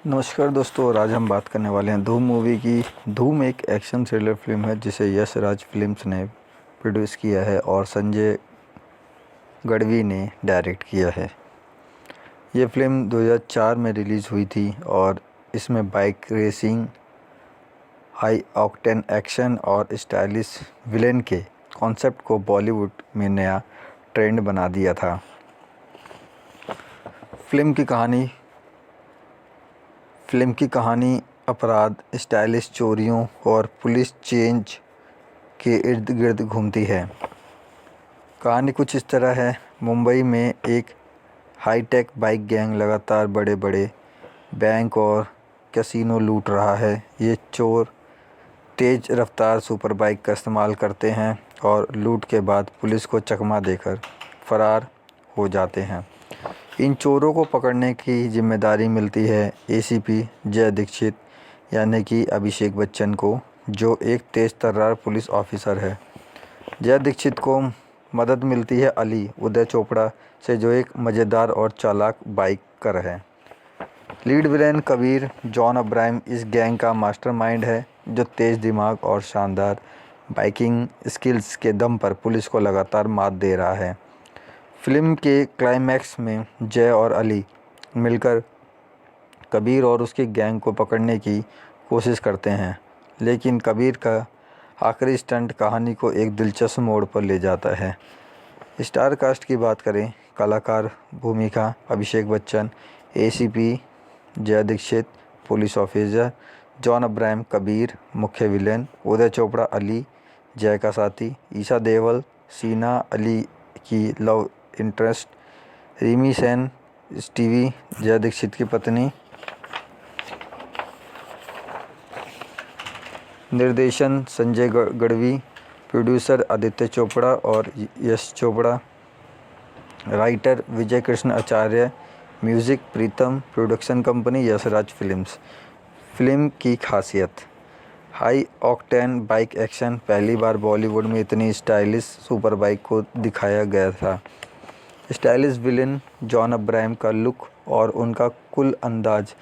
नमस्कार दोस्तों। और आज हम बात करने वाले हैं धूम मूवी की। धूम एक एक्शन थ्रिलर फिल्म है जिसे यश राज फिल्म्स ने प्रोड्यूस किया है और संजय गढ़वी ने डायरेक्ट किया है। ये फिल्म 2004 में रिलीज़ हुई थी और इसमें bike racing, high octane action और स्टाइलिश विलेन के कॉन्सेप्ट को बॉलीवुड में नया ट्रेंड बना दिया था। फिल्म की कहानी अपराध, स्टाइलिश चोरियों और पुलिस चेंज के इर्द गिर्द घूमती है। कहानी कुछ इस तरह है। मुंबई में एक हाईटेक बाइक गैंग लगातार बड़े बड़े बैंक और कैसीनो लूट रहा है। ये चोर तेज़ रफ्तार सुपर बाइक का इस्तेमाल करते हैं और लूट के बाद पुलिस को चकमा देकर फरार हो जाते हैं। इन चोरों को पकड़ने की जिम्मेदारी मिलती है एसीपी जय दीक्षित यानी कि अभिषेक बच्चन को, जो एक तेज़ तर्रार पुलिस ऑफिसर है। जय दीक्षित को मदद मिलती है अली उदय चोपड़ा से, जो एक मज़ेदार और चालाक बाइकर है। Lead villain Kabir John Abraham इस गैंग का मास्टरमाइंड है, जो तेज़ दिमाग और शानदार बाइकिंग स्किल्स के दम पर पुलिस को लगातार मात दे रहा है। फिल्म के क्लाइमैक्स में जय और अली मिलकर कबीर और उसकी गैंग को पकड़ने की कोशिश करते हैं, लेकिन कबीर का आखिरी स्टंट कहानी को एक दिलचस्प मोड़ पर ले जाता है। स्टार कास्ट की बात करें, कलाकार भूमिका अभिषेक Bachchan, ACP Jai Dixit police officer, John Abraham Kabir मुख्य विलेन, उदय चोपड़ा अली जय का साथी, ईशा देओल सीना अली की लव इंटरेस्ट, रिमी सेन स्टीवी जय दीक्षित की पत्नी। निर्देशन संजय गढ़वी, प्रोड्यूसर आदित्य चोपड़ा और Yash Chopra, writer Vijay Krishna Acharya, music Pritam, production company Yash Raj films. Film की खासियत, हाई ऑक्टेन बाइक एक्शन। पहली बार बॉलीवुड में इतनी स्टाइलिश सुपर बाइक को दिखाया गया था। स्टाइलिश विलेन जॉन अब्राहम का लुक और उनका कुल अंदाज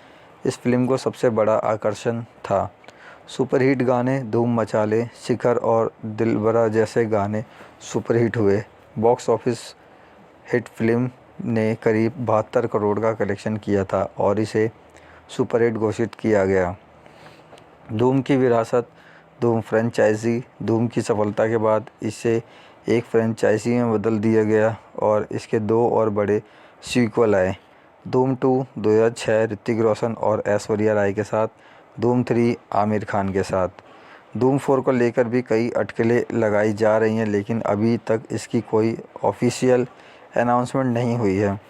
इस फिल्म को सबसे बड़ा आकर्षण था। सुपरहिट गाने धूम मचा ले, शिखर और दिलबरा जैसे गाने सुपरहिट हुए। बॉक्स ऑफिस हिट फिल्म ने करीब 72 करोड़ का कलेक्शन किया था और इसे सुपरहिट घोषित किया गया। धूम की विरासत, धूम फ्रेंचाइजी। धूम की सफलता के बाद इसे एक फ्रेंचाइजी में बदल दिया गया और इसके 2 और बड़े सीक्वल आए। धूम 2 2006 ऋतिक रोशन और ऐश्वर्या राय के साथ, धूम 3 आमिर खान के साथ। धूम 4 को लेकर भी कई अटकलें लगाई जा रही हैं, लेकिन अभी तक इसकी कोई ऑफिशियल अनाउंसमेंट नहीं हुई है।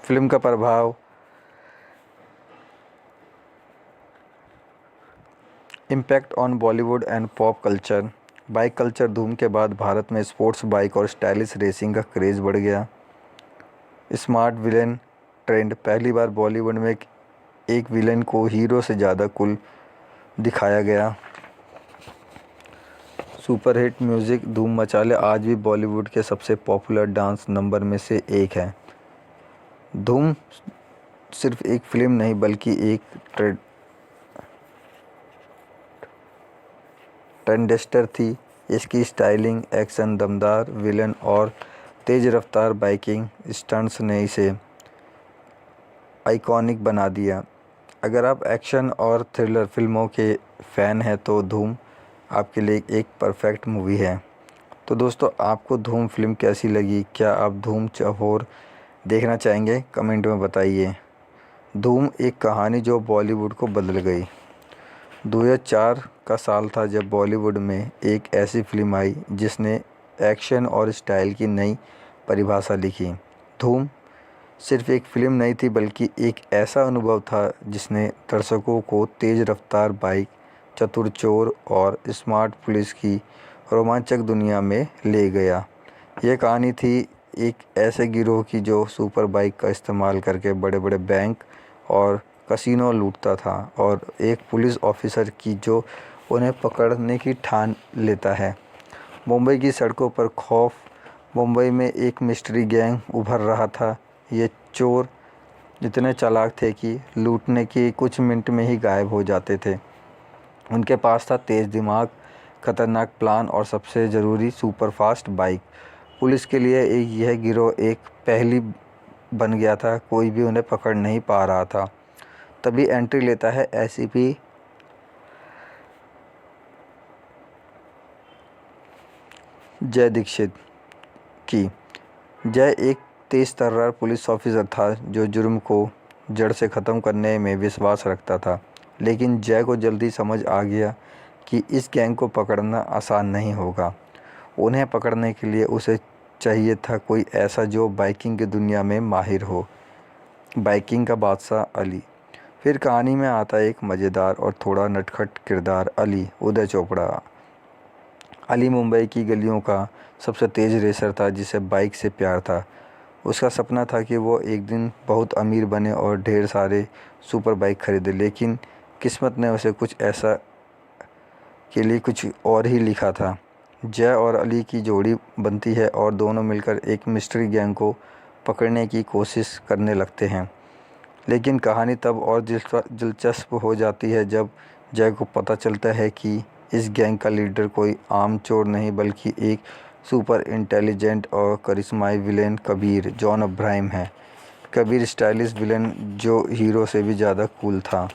फिल्म का प्रभाव, impact on Bollywood and pop culture. Bike culture. धूम के बाद भारत में स्पोर्ट्स बाइक और स्टाइलिश रेसिंग का क्रेज़ बढ़ गया। Smart villain trend. पहली बार बॉलीवुड में एक विलेन को हीरो से ज़्यादा कूल दिखाया गया। Superhit music. धूम मचा ले आज भी बॉलीवुड के सबसे पॉपुलर डांस नंबर में से एक है। धूम सिर्फ एक फिल्म नहीं बल्कि एक ट्रेंडसेटर थी। इसकी स्टाइलिंग, एक्शन, दमदार विलन और तेज़ रफ्तार बाइकिंग स्टंट्स ने इसे आइकॉनिक बना दिया। अगर आप एक्शन और थ्रिलर फिल्मों के फ़ैन हैं तो धूम आपके लिए एक परफेक्ट मूवी है। तो दोस्तों, आपको धूम फिल्म कैसी लगी? क्या आप धूम 4 देखना चाहेंगे? कमेंट में बताइए। धूम एक कहानी जो बॉलीवुड को बदल गई। 2004 का साल था जब बॉलीवुड में एक ऐसी फिल्म आई जिसने एक्शन और स्टाइल की नई परिभाषा लिखी। धूम सिर्फ एक फिल्म नहीं थी बल्कि एक ऐसा अनुभव था जिसने दर्शकों को तेज़ रफ्तार बाइक, चतुर चोर और स्मार्ट पुलिस की रोमांचक दुनिया में ले गया। यह कहानी थी एक ऐसे गिरोह की जो सुपर बाइक का इस्तेमाल करके बड़े बड़े बैंक और कसिनो लूटता था, और एक पुलिस ऑफिसर की जो उन्हें पकड़ने की ठान लेता है। मुंबई की सड़कों पर खौफ। मुंबई में एक मिस्ट्री गैंग उभर रहा था। ये चोर इतने चालाक थे कि लूटने के कुछ मिनट में ही गायब हो जाते थे। उनके पास था तेज़ दिमाग, खतरनाक प्लान और सबसे ज़रूरी सुपरफास्ट बाइक। पुलिस के लिए यह गिरोह एक पहेली बन गया था। कोई भी उन्हें पकड़ नहीं पा रहा था। तभी एंट्री लेता है एसीपी जय दीक्षित की। जय एक तेज तर्रार पुलिस ऑफिसर था जो जुर्म को जड़ से ख़त्म करने में विश्वास रखता था। लेकिन जय को जल्दी समझ आ गया कि इस गैंग को पकड़ना आसान नहीं होगा। उन्हें पकड़ने के लिए उसे चाहिए था कोई ऐसा जो बाइकिंग की दुनिया में माहिर हो। बाइकिंग का बादशाह अली। फिर कहानी में आता है एक मज़ेदार और थोड़ा नटखट किरदार, अली उदय चोपड़ा। अली मुंबई की गलियों का सबसे तेज़ रेसर था जिसे बाइक से प्यार था। उसका सपना था कि वो एक दिन बहुत अमीर बने और ढेर सारे सुपर बाइक खरीदे। लेकिन किस्मत ने उसे कुछ ऐसा के लिए कुछ और ही लिखा था। जय और अली की जोड़ी बनती है और दोनों मिलकर एक मिस्ट्री गैंग को पकड़ने की कोशिश करने लगते हैं। लेकिन कहानी तब और दिलचस्प हो जाती है जब जय को पता चलता है कि इस गैंग का लीडर कोई आम चोर नहीं बल्कि एक सुपर इंटेलिजेंट और करिश्माई विलेन कबीर जॉन अब्राहम है। कबीर स्टाइलिश विलेन जो हीरो से भी ज़्यादा कूल था।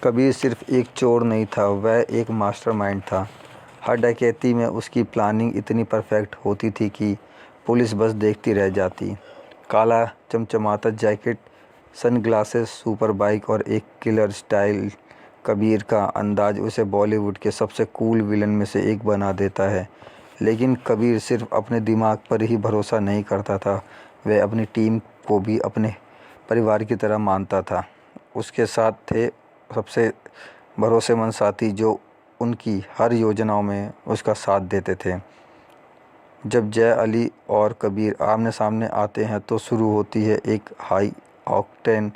कबीर सिर्फ एक चोर नहीं था, वह एक मास्टरमाइंड था। हर डकैती में उसकी प्लानिंग इतनी परफेक्ट होती थी कि पुलिस बस देखती रह जाती। काला चमचमाता जैकेट, सनग्लासेस, सुपर बाइक और एक किलर स्टाइल, कबीर का अंदाज उसे बॉलीवुड के सबसे कूल विलन में से एक बना देता है। लेकिन कबीर सिर्फ अपने दिमाग पर ही भरोसा नहीं करता था, वह अपनी टीम को भी अपने परिवार की तरह मानता था। उसके साथ थे सबसे भरोसेमंद साथी जो उनकी हर योजनाओं में उसका साथ देते थे। जब जय, अली और कबीर आमने सामने आते हैं तो शुरू होती है एक हाई ऑक्टेन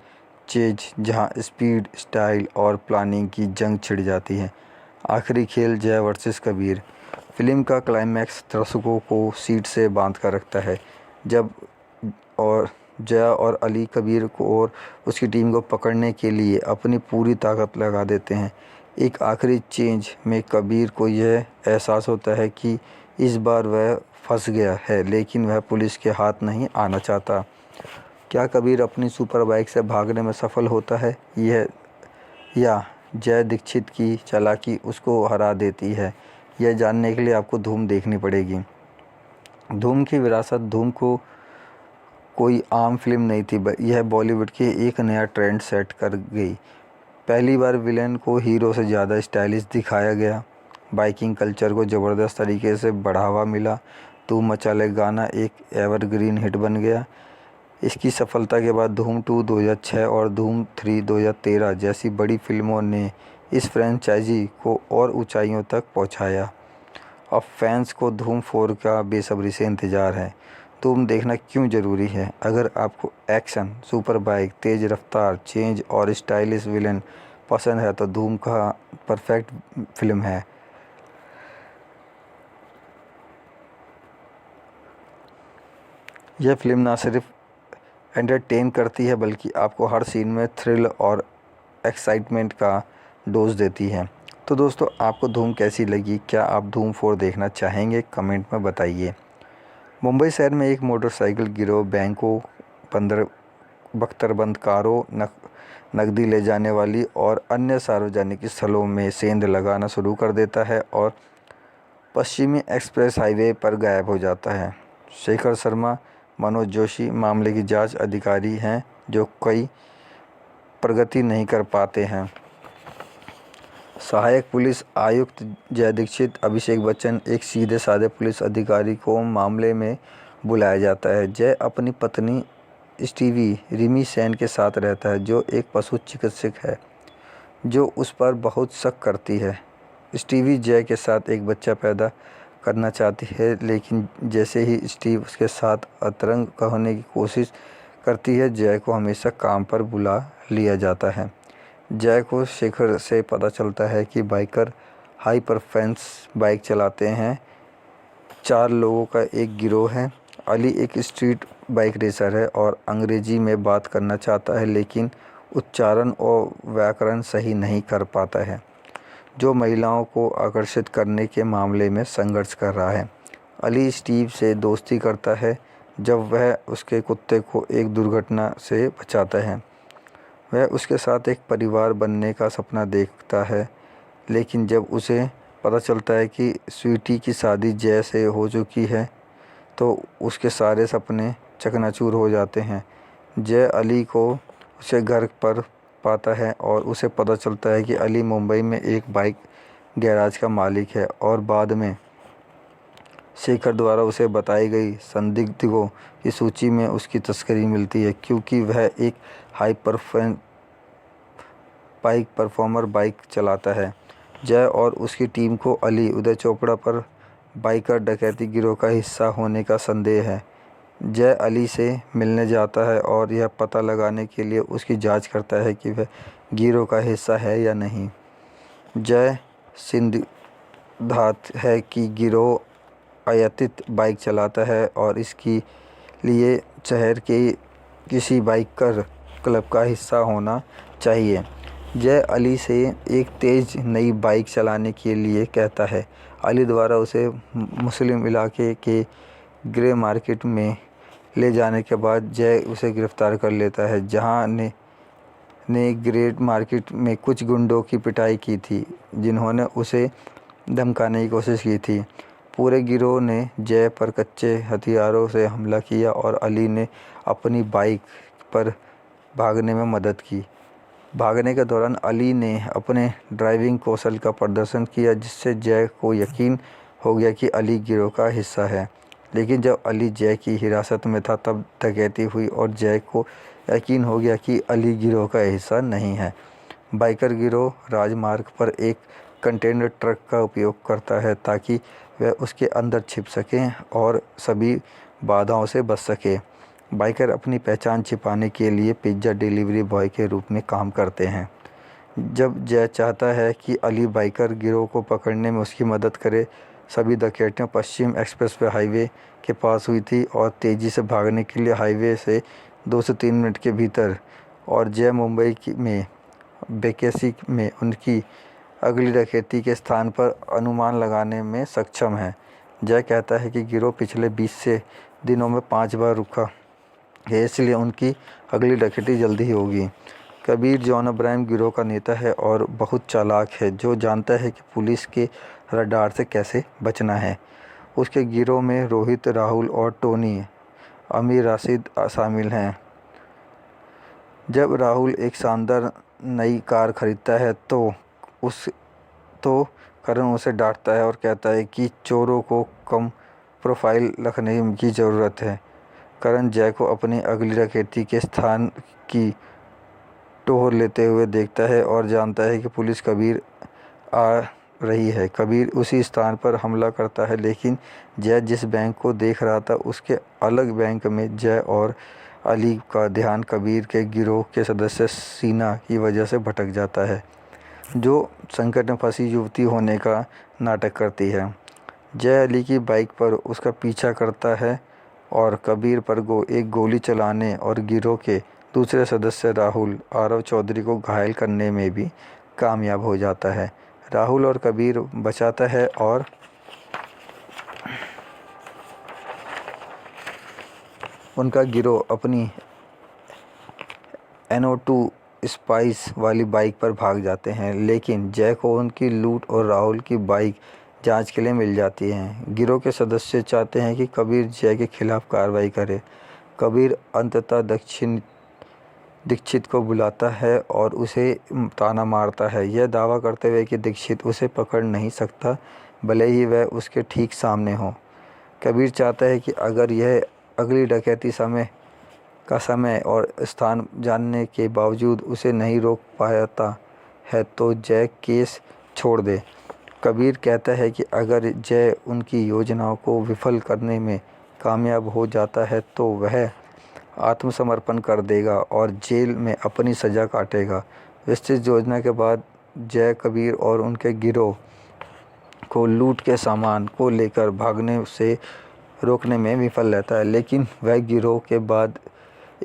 चेज जहां स्पीड, स्टाइल और प्लानिंग की जंग छिड़ जाती है। आखिरी खेल जय वर्सेस कबीर। फिल्म का क्लाइमैक्स दर्शकों को सीट से बांध कर रखता है जब और जय और अली कबीर को और उसकी टीम को पकड़ने के लिए अपनी पूरी ताकत लगा देते हैं। एक आखिरी चेंज में कबीर को यह एहसास होता है कि इस बार वह फंस गया है, लेकिन वह पुलिस के हाथ नहीं आना चाहता। क्या कबीर अपनी सुपर बाइक से भागने में सफल होता है या जय दीक्षित की चालाकी उसको हरा देती है? यह जानने के लिए आपको धूम देखनी पड़ेगी। धूम की विरासत। धूम को कोई आम फिल्म नहीं थी, यह बॉलीवुड के एक नया ट्रेंड सेट कर गई। पहली बार विलेन को हीरो से ज़्यादा स्टाइलिश दिखाया गया। बाइकिंग कल्चर को ज़बरदस्त तरीके से बढ़ावा मिला। धूम मचा ले गाना एक एवरग्रीन हिट बन गया। इसकी सफलता के बाद धूम 2 2006 और धूम 3 2013 जैसी बड़ी फिल्मों ने इस फ्रेंचाइजी को और ऊंचाइयों तक पहुंचाया। अब फैंस को धूम 4 का बेसब्री से इंतज़ार है। धूम देखना क्यों ज़रूरी है? अगर आपको एक्शन, सुपर बाइक, तेज़ रफ्तार, चेंज और स्टाइलिश विलेन पसंद है तो धूम का परफेक्ट फिल्म है। यह फिल्म ना सिर्फ एंटरटेन करती है बल्कि आपको हर सीन में थ्रिल और एक्साइटमेंट का डोज देती है। तो दोस्तों, आपको धूम कैसी लगी? क्या आप धूम 4 देखना चाहेंगे? कमेंट में बताइए। मुंबई शहर में एक मोटरसाइकिल गिरोह बैंकों, बख्तरबंद कारों, नकदी ले जाने वाली और अन्य सार्वजनिक स्थलों में सेंध लगाना शुरू कर देता है और पश्चिमी एक्सप्रेस हाईवे पर गायब हो जाता है। शेखर शर्मा, मनोज जोशी मामले की जांच अधिकारी हैं जो कई प्रगति नहीं कर पाते हैं। सहायक पुलिस आयुक्त जय दीक्षित, अभिषेक बच्चन, एक सीधे साधे पुलिस अधिकारी को मामले में बुलाया जाता है। जय अपनी पत्नी स्टीवी रिमी सेन के साथ रहता है जो एक पशु चिकित्सक है जो उस पर बहुत शक करती है। स्टीवी जय के साथ एक बच्चा पैदा करना चाहती है, लेकिन जैसे ही स्टीव उसके साथ अंतरंग होने की कोशिश करती है, जय को हमेशा काम पर बुला लिया जाता है। जय को शेखर से पता चलता है कि बाइकर हाई परफॉर्मेंस बाइक 4 लोगों का एक गिरोह है। अली एक स्ट्रीट बाइक रेसर है और अंग्रेजी में बात करना चाहता है, लेकिन उच्चारण और व्याकरण सही नहीं कर पाता है, जो महिलाओं को आकर्षित करने के मामले में संघर्ष कर रहा है। अली स्टीव से दोस्ती करता है जब वह उसके कुत्ते को एक दुर्घटना से बचाता है। वह उसके साथ एक परिवार बनने का सपना देखता है, लेकिन जब उसे पता चलता है कि स्वीटी की शादी जय से हो चुकी है, तो उसके सारे सपने चकनाचूर हो जाते हैं। जय अली को उसे घर पर पाता है और उसे पता चलता है कि अली मुंबई में एक बाइक गैराज का मालिक है, और बाद में शेखर द्वारा उसे बताई गई संदिग्धों की सूची में उसकी तस्करी मिलती है, क्योंकि वह एक हाई परफॉर्मर बाइक चलाता है। जय और उसकी टीम को अली उदय चोपड़ा पर बाइकर डकैती गिरोह का हिस्सा होने का संदेह है। जय अली से मिलने जाता है और यह पता लगाने के लिए उसकी जांच करता है कि वह गिरोह का हिस्सा है या नहीं। जय सिद्धांत है कि गिरोह आयातित बाइक चलाता है और इसके लिए शहर के किसी बाइकर क्लब का हिस्सा होना चाहिए। जय अली से एक तेज़ नई बाइक चलाने के लिए कहता है। अली द्वारा उसे मुस्लिम इलाके के ग्रे मार्केट में ले जाने के बाद जय उसे गिरफ्तार कर लेता है, जहां ने ग्रे मार्केट में कुछ गुंडों की पिटाई की थी, जिन्होंने उसे धमकाने की कोशिश की थी। पूरे गिरोह ने जय पर कच्चे हथियारों से हमला किया और अली ने अपनी बाइक पर भागने में मदद की। भागने के दौरान अली ने अपने ड्राइविंग कौशल का प्रदर्शन किया, जिससे जय को यकीन हो गया कि अली गिरोह का हिस्सा है। लेकिन जब अली जय की हिरासत में था, तब डकैती हुई और जय को यकीन हो गया कि अली गिरोह का हिस्सा नहीं है। बाइकर गिरोह राजमार्ग पर एक कंटेनर ट्रक का उपयोग करता है ताकि वह उसके अंदर छिप सकें और सभी बाधाओं से बच सके। बाइकर अपनी पहचान छिपाने के लिए पिज्ज़ा डिलीवरी बॉय के रूप में काम करते हैं। जब जय चाहता है कि अली बाइकर गिरोह को पकड़ने में उसकी मदद करे, सभी डकैतियाँ पश्चिम एक्सप्रेसवे हाईवे के पास हुई थी और तेज़ी से भागने के लिए हाईवे से 2 से 3 मिनट के भीतर, और जय मुंबई में बेकेसी में उनकी अगली डकैती के स्थान पर अनुमान लगाने में सक्षम है। जय कहता है कि गिरोह पिछले 20 से दिनों में 5 बार रुका है, इसलिए उनकी अगली डकैती जल्दी ही होगी। कबीर जॉन अब्राहम गिरोह का नेता है और बहुत चालाक है, जो जानता है कि पुलिस के रडार से कैसे बचना है। उसके गिरोह में रोहित, राहुल और टोनी अमीर राशिद शामिल हैं। जब राहुल एक शानदार नई कार खरीदता है तो करण उसे डांटता है और कहता है कि चोरों को कम प्रोफाइल रखने की ज़रूरत है। करण जय को अपनी अगली डकैती के स्थान की टोहर लेते हुए देखता है और जानता है कि पुलिस कबीर आ रही है। कबीर उसी स्थान पर हमला करता है, लेकिन जय जिस बैंक को देख रहा था उसके अलग बैंक में जय और अली का ध्यान कबीर के गिरोह के सदस्य सीना की वजह से भटक जाता है, जो संकट में फंसी युवती होने का नाटक करती है। जय अली की बाइक पर उसका पीछा करता है और कबीर पर एक गोली चलाने और गिरोह के दूसरे सदस्य राहुल आरव चौधरी को घायल करने में भी कामयाब हो जाता है। राहुल और कबीर बचाता है और उनका गिरोह अपनी NO2 स्पाइस वाली बाइक पर भाग जाते हैं, लेकिन जय को उनकी लूट और राहुल की बाइक जांच के लिए मिल जाती है। गिरोह के सदस्य चाहते हैं कि कबीर जय के खिलाफ कार्रवाई करे। कबीर अंततः दीक्षित को बुलाता है और उसे ताना मारता है, यह दावा करते हुए कि दीक्षित उसे पकड़ नहीं सकता, भले ही वह उसके ठीक सामने हो। कबीर चाहता है कि अगर यह अगली डकैती का समय और स्थान जानने के बावजूद उसे नहीं रोक पाता है तो जय केस छोड़ दे। कबीर कहता है कि अगर जय उनकी योजनाओं को विफल करने में कामयाब हो जाता है तो वह आत्मसमर्पण कर देगा और जेल में अपनी सज़ा काटेगा। विस्तृत योजना के बाद जय, कबीर और उनके गिरोह को लूट के सामान को लेकर भागने से रोकने में विफल रहता है, लेकिन वह गिरोह के बाद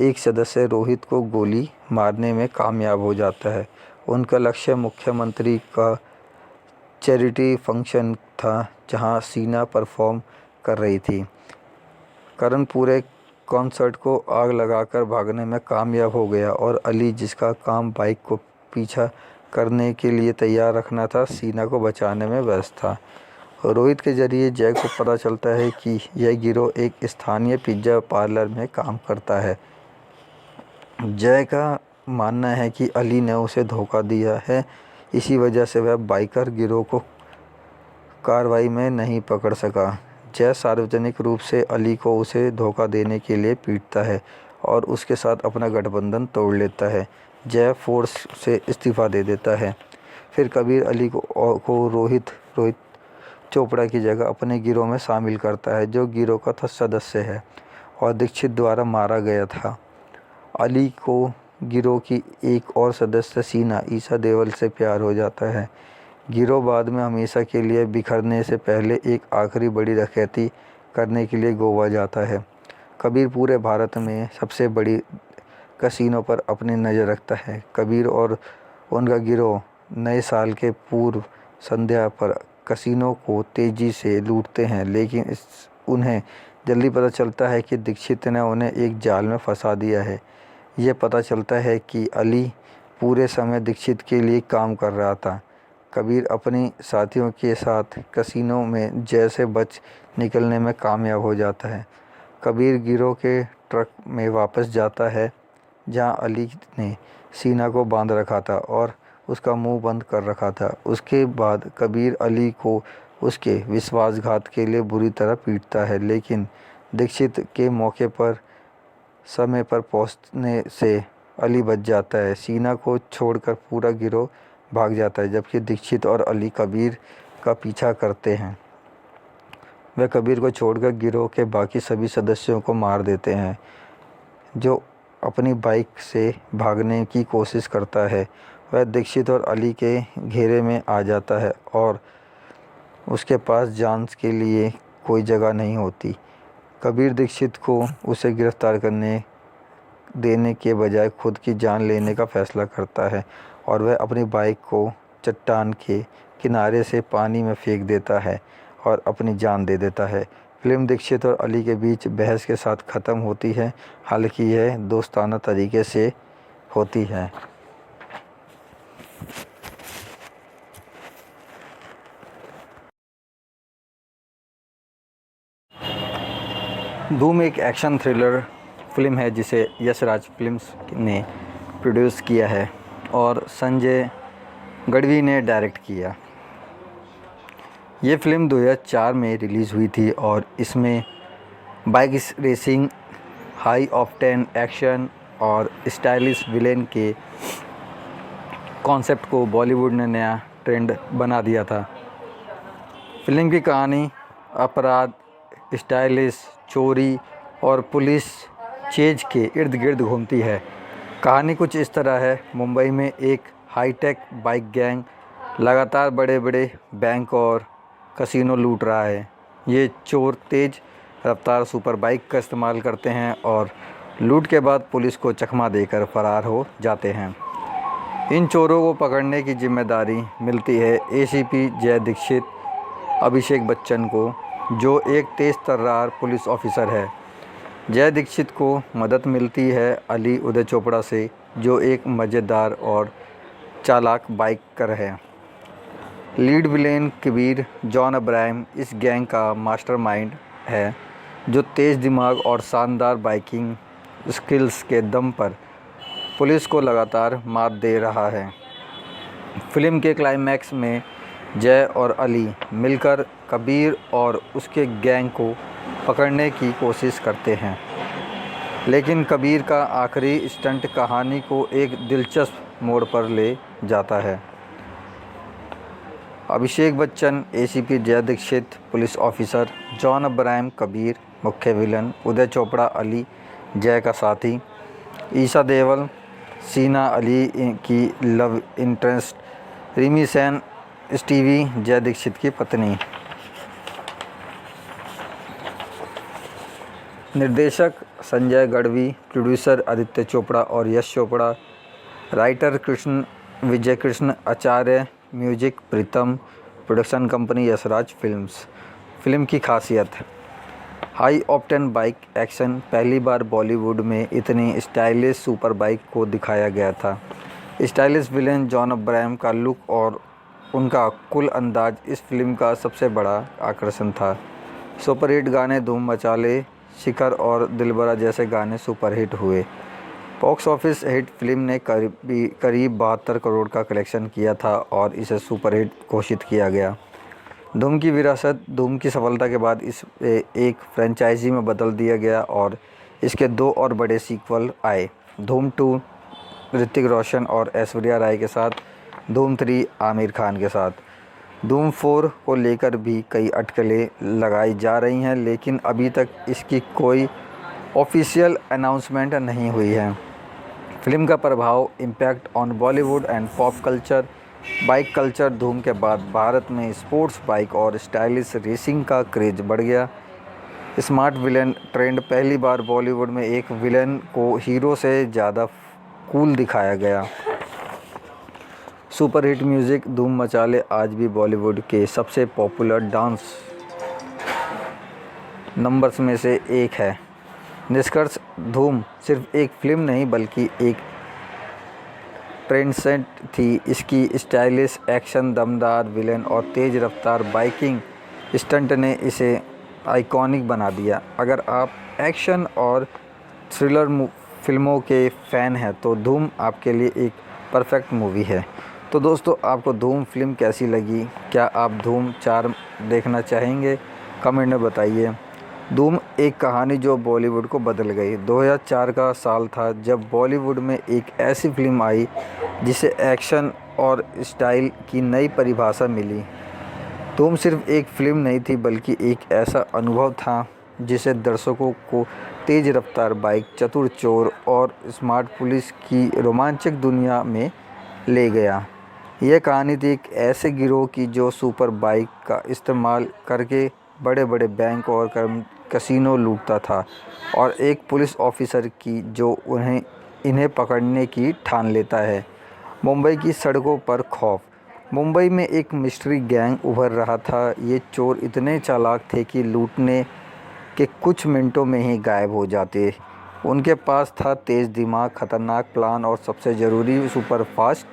एक सदस्य रोहित को गोली मारने में कामयाब हो जाता है। उनका लक्ष्य मुख्यमंत्री का चैरिटी फंक्शन था, जहां सीना परफॉर्म कर रही थी। करण पूरे कॉन्सर्ट को आग लगाकर भागने में कामयाब हो गया और अली, जिसका काम बाइक को पीछा करने के लिए तैयार रखना था, सीना को बचाने में व्यस्त था। रोहित के जरिए जय को पता चलता है कि यह गिरोह एक स्थानीय पिज्ज़ा पार्लर में काम करता है। जय का मानना है कि अली ने उसे धोखा दिया है, इसी वजह से वह बाइकर गिरोह को कार्रवाई में नहीं पकड़ सका। जय सार्वजनिक रूप से अली को उसे धोखा देने के लिए पीटता है और उसके साथ अपना गठबंधन तोड़ लेता है। जय फोर्स से इस्तीफ़ा दे देता है। फिर कबीर अली को रोहित चोपड़ा की जगह अपने गिरोह में शामिल करता है, जो गिरोह का सदस्य है और दीक्षित द्वारा मारा गया था। अली को गिरोह की एक और सदस्य सीना ईसा देवल से प्यार हो जाता है। गिरोह बाद में हमेशा के लिए बिखरने से पहले एक आखिरी बड़ी डकैती करने के लिए गोवा जाता है। कबीर पूरे भारत में सबसे बड़ी कसिनो पर अपनी नज़र रखता है। कबीर और उनका गिरोह नए साल के पूर्व संध्या पर कसिनो को तेज़ी से लूटते हैं, लेकिन उन्हें जल्दी पता चलता है कि दीक्षित ने उन्हें एक जाल में फंसा दिया है। यह पता चलता है कि अली पूरे समय दीक्षित के लिए काम कर रहा था। कबीर अपनी साथियों के साथ कसिनो में जय से बच निकलने में कामयाब हो जाता है। कबीर गिरोह के ट्रक में वापस जाता है, जहां अली ने सीना को बांध रखा था और उसका मुंह बंद कर रखा था। उसके बाद कबीर अली को उसके विश्वासघात के लिए बुरी तरह पीटता है, लेकिन दीक्षित के मौके पर समय पर पहुंचने से अली बच जाता है। सीना को छोड़कर पूरा गिरोह भाग जाता है, जबकि दीक्षित और अली कबीर का पीछा करते हैं। वे कबीर को छोड़कर गिरोह के बाकी सभी सदस्यों को मार देते हैं, जो अपनी बाइक से भागने की कोशिश करता है। वह दीक्षित और अली के घेरे में आ जाता है और उसके पास जान के लिए कोई जगह नहीं होती। कबीर दीक्षित को उसे गिरफ्तार करने देने के बजाय खुद की जान लेने का फैसला करता है और वह अपनी बाइक को चट्टान के किनारे से पानी में फेंक देता है और अपनी जान दे देता है। फिल्म दीक्षित और अली के बीच बहस के साथ ख़त्म होती है, हालांकि यह दोस्ताना तरीके से होती है। धूम एक एक्शन थ्रिलर फिल्म है जिसे यश राज फिल्म्स ने प्रोड्यूस किया है और संजय गढ़वी ने डायरेक्ट किया। ये फिल्म 2004 में रिलीज़ हुई थी और इसमें bike racing, high octane action और स्टाइलिश विलेन के कॉन्सेप्ट को बॉलीवुड ने नया ट्रेंड बना दिया था। फिल्म की कहानी अपराध, स्टाइलिश, चोरी और पुलिस चेज के इर्द गिर्द घूमती है। कहानी कुछ इस तरह है। मुंबई में एक हाईटेक बाइक गैंग लगातार बड़े बड़े बैंक और कसिनो लूट रहा है। ये चोर तेज़ रफ्तार सुपर बाइक का इस्तेमाल करते हैं और लूट के बाद पुलिस को चकमा देकर फरार हो जाते हैं। इन चोरों को पकड़ने की जिम्मेदारी मिलती है एसीपी जय दीक्षित अभिषेक बच्चन को, जो एक तेज़ तर्रार पुलिस ऑफिसर है। जय दीक्षित को मदद मिलती है अली उदय चोपड़ा से, जो एक मज़ेदार और चालाक बाइकर है। Lead villain Kabir John Abraham इस गैंग का मास्टरमाइंड है, जो तेज़ दिमाग और शानदार बाइकिंग स्किल्स के दम पर पुलिस को लगातार मात दे रहा है। फिल्म के क्लाइमैक्स में जय और अली मिलकर कबीर और उसके गैंग को पकड़ने की कोशिश करते हैं, लेकिन कबीर का आखिरी स्टंट कहानी को एक दिलचस्प मोड़ पर ले जाता है। अभिषेक Bachchan ACP Jai Dixit police officer, John Abraham Kabir मुख्य विलन, उदय चोपड़ा अली जय का साथी, ईसा देवल सीना अली की लव इंटरेस्ट, रिमी सेन स्टीवी जय दीक्षित की पत्नी। निर्देशक संजय गढ़वी, प्रोड्यूसर आदित्य चोपड़ा और Yash Chopra, writer Krishna Vijay Krishna Acharya, music Pritam, production company Yash Raj films. Film की खासियत, हाई ऑक्टेन बाइक एक्शन। पहली बार बॉलीवुड में इतनी स्टाइलिश सुपर बाइक को दिखाया गया था। स्टाइलिश विलेन जॉन अब्राहम का लुक और उनका कुल अंदाज इस फिल्म का सबसे बड़ा आकर्षण था। सुपरहिट गाने धूम मचा ले, शिखर और दिलबरा जैसे गाने सुपरहिट हुए। बॉक्स ऑफिस हिट फिल्म ने करीब 72 करोड़ का कलेक्शन किया था और इसे सुपरहिट घोषित किया गया। धूम की विरासत, धूम की सफलता के बाद इसे एक फ्रेंचाइजी में बदल दिया गया और इसके 2 और बड़े सीक्वल आए। धूम 2 ऋतिक रोशन और ऐश्वर्या राय के साथ, धूम 3 आमिर खान के साथ। धूम 4 को लेकर भी कई अटकलें लगाई जा रही हैं, लेकिन अभी तक इसकी कोई ऑफिशियल अनाउंसमेंट नहीं हुई है। फिल्म का प्रभाव, impact on Bollywood and pop culture. Bike culture, धूम के बाद भारत में स्पोर्ट्स बाइक और स्टाइलिश रेसिंग का क्रेज बढ़ गया। स्मार्ट विलेन ट्रेंड, पहली बार बॉलीवुड में एक विलेन को हीरो से ज़्यादा कूल दिखाया गया। सुपरहिट म्यूज़िक, धूम मचा ले आज भी बॉलीवुड के सबसे पॉपुलर डांस नंबर्स में से एक है। निष्कर्ष, धूम सिर्फ एक फिल्म नहीं बल्कि एक ट्रेंडसेट थी। इसकी स्टाइलिश एक्शन, दमदार विलेन और तेज़ रफ्तार बाइकिंग स्टंट ने इसे आइकॉनिक बना दिया। अगर आप एक्शन और थ्रिलर फिल्मों के फ़ैन हैं तो धूम आपके लिए एक परफेक्ट मूवी है। तो दोस्तों, आपको धूम फिल्म कैसी लगी? क्या आप धूम 4 देखना चाहेंगे? कमेंट में बताइए। धूम एक कहानी जो बॉलीवुड को बदल गई। 2004 का साल था जब बॉलीवुड में एक ऐसी फिल्म आई जिसे एक्शन और स्टाइल की नई परिभाषा मिली। धूम सिर्फ एक फिल्म नहीं थी बल्कि एक ऐसा अनुभव था जिसे दर्शकों को तेज़ रफ्तार बाइक, चतुर चोर और स्मार्ट पुलिस की रोमांचक दुनिया में ले गया। यह कहानी थी एक ऐसे गिरोह की जो सुपर बाइक का इस्तेमाल करके बड़े बड़े बैंक और कैसीनो लूटता था, और एक पुलिस ऑफिसर की जो इन्हें पकड़ने की ठान लेता है। मुंबई की सड़कों पर खौफ। मुंबई में एक मिस्ट्री गैंग उभर रहा था। ये चोर इतने चालाक थे कि लूटने के कुछ मिनटों में ही गायब हो जाते। उनके पास था तेज़ दिमाग, खतरनाक प्लान और सबसे ज़रूरी सुपर फास्ट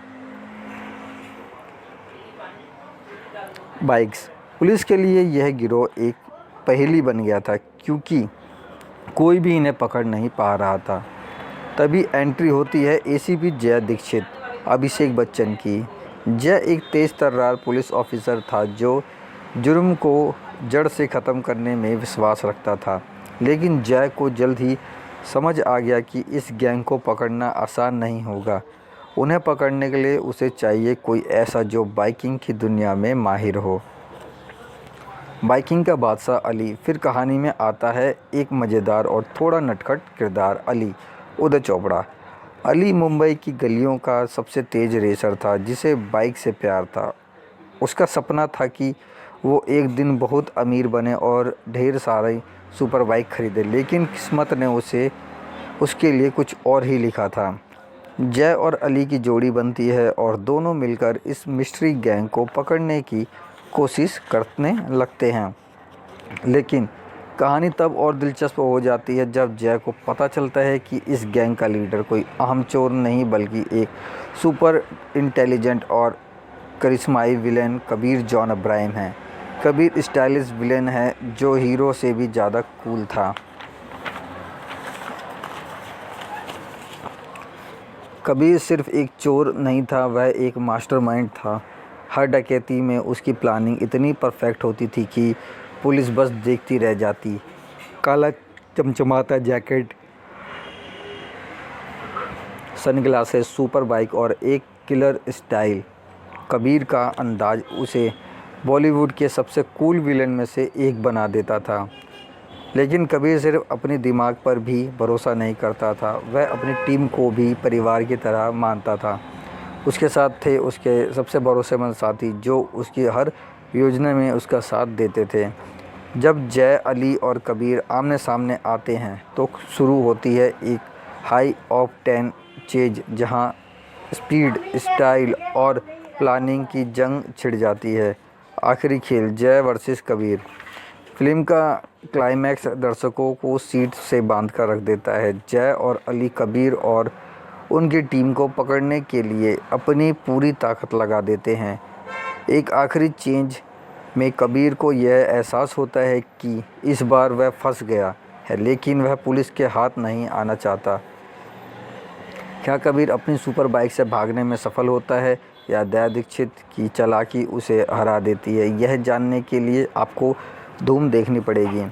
बाइक्स। पुलिस के लिए यह गिरोह एक पहेली बन गया था क्योंकि कोई भी इन्हें पकड़ नहीं पा रहा था। तभी एंट्री होती है एसीपी जय दीक्षित, अभिषेक बच्चन की। जय एक तेज़ तर्रार पुलिस ऑफिसर था जो जुर्म को जड़ से ख़त्म करने में विश्वास रखता था। लेकिन जय को जल्द ही समझ आ गया कि इस गैंग को पकड़ना आसान नहीं होगा। उन्हें पकड़ने के लिए उसे चाहिए कोई ऐसा जो बाइकिंग की दुनिया में माहिर हो। बाइकिंग का बादशाह अली। फिर कहानी में आता है एक मज़ेदार और थोड़ा नटखट किरदार, अली उदय चोपड़ा। अली मुंबई की गलियों का सबसे तेज़ रेसर था जिसे बाइक से प्यार था। उसका सपना था कि वो एक दिन बहुत अमीर बने और ढेर सारी सुपर बाइक खरीदे, लेकिन किस्मत ने उसके लिए कुछ और ही लिखा था। जय और अली की जोड़ी बनती है और दोनों मिलकर इस मिस्ट्री गैंग को पकड़ने की कोशिश करने लगते हैं। लेकिन कहानी तब और दिलचस्प हो जाती है जब जय को पता चलता है कि इस गैंग का लीडर कोई आम चोर नहीं बल्कि एक सुपर इंटेलिजेंट और करिश्माई विलेन कबीर जॉन अब्राहम है। कबीर स्टाइलिश विलेन है जो हीरो से भी ज़्यादा कूल था। कबीर सिर्फ एक चोर नहीं था, वह एक मास्टरमाइंड था। हर डकैती में उसकी प्लानिंग इतनी परफेक्ट होती थी कि पुलिस बस देखती रह जाती। काला चमचमाता जैकेट, सनग्लासेस, सुपर बाइक और एक किलर स्टाइल। कबीर का अंदाज उसे बॉलीवुड के सबसे कूल विलेन में से एक बना देता था। लेकिन कबीर सिर्फ अपने दिमाग पर भी भरोसा नहीं करता था, वह अपनी टीम को भी परिवार की तरह मानता था। उसके साथ थे उसके सबसे भरोसेमंद साथी जो उसकी हर योजना में उसका साथ देते थे। जब जय, अली और कबीर आमने सामने आते हैं तो शुरू होती है एक हाई ऑक्टेन चेज जहां स्पीड, स्टाइल और प्लानिंग की जंग छिड़ जाती है। आखिरी खेल, जय वर्सेस कबीर। फिल्म का क्लाइमैक्स दर्शकों को सीट से बांध कर रख देता है। जय और अली कबीर और उनकी टीम को पकड़ने के लिए अपनी पूरी ताकत लगा देते हैं। एक आखिरी चेंज में कबीर को यह एहसास होता है कि इस बार वह फंस गया है, लेकिन वह पुलिस के हाथ नहीं आना चाहता। क्या कबीर अपनी सुपर बाइक से भागने में सफल होता है या दया दीक्षित की चालाकी उसे हरा देती है? यह जानने के लिए आपको धूम देखनी पड़ेगी।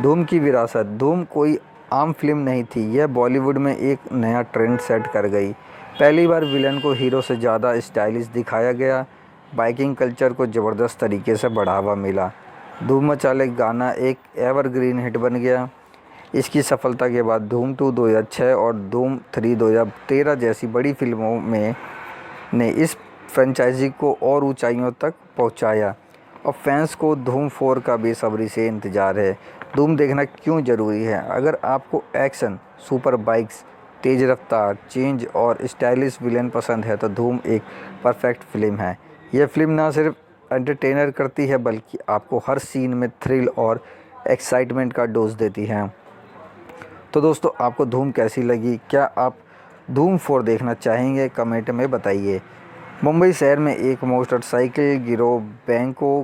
धूम की विरासत। धूम कोई आम फिल्म नहीं थी, यह बॉलीवुड में एक नया ट्रेंड सेट कर गई। पहली बार विलन को हीरो से ज़्यादा स्टाइलिश दिखाया गया। बाइकिंग कल्चर को ज़बरदस्त तरीके से बढ़ावा मिला। धूम मचाले गाना एक एवरग्रीन हिट बन गया। इसकी सफलता के बाद धूम 2 2006 और धूम 3 2013 जैसी बड़ी फिल्मों में ने इस फ्रेंचाइजी को और ऊंचाइयों तक पहुंचाया और फैंस को धूम 4 का बेसब्री से इंतज़ार है। धूम देखना क्यों ज़रूरी है? अगर आपको एक्शन, सुपर बाइक्स, तेज़ रफ्तार, चेंज और स्टाइलिश विलेन पसंद है तो धूम एक परफेक्ट फिल्म है। यह फिल्म ना सिर्फ एंटरटेनर करती है बल्कि आपको हर सीन में थ्रिल और एक्साइटमेंट का डोज देती है। तो दोस्तों, आपको धूम कैसी लगी? क्या आप धूम 4 देखना चाहेंगे? कमेंट में बताइए। मुंबई शहर में एक मोटरसाइकिल गिरोह बैंकों,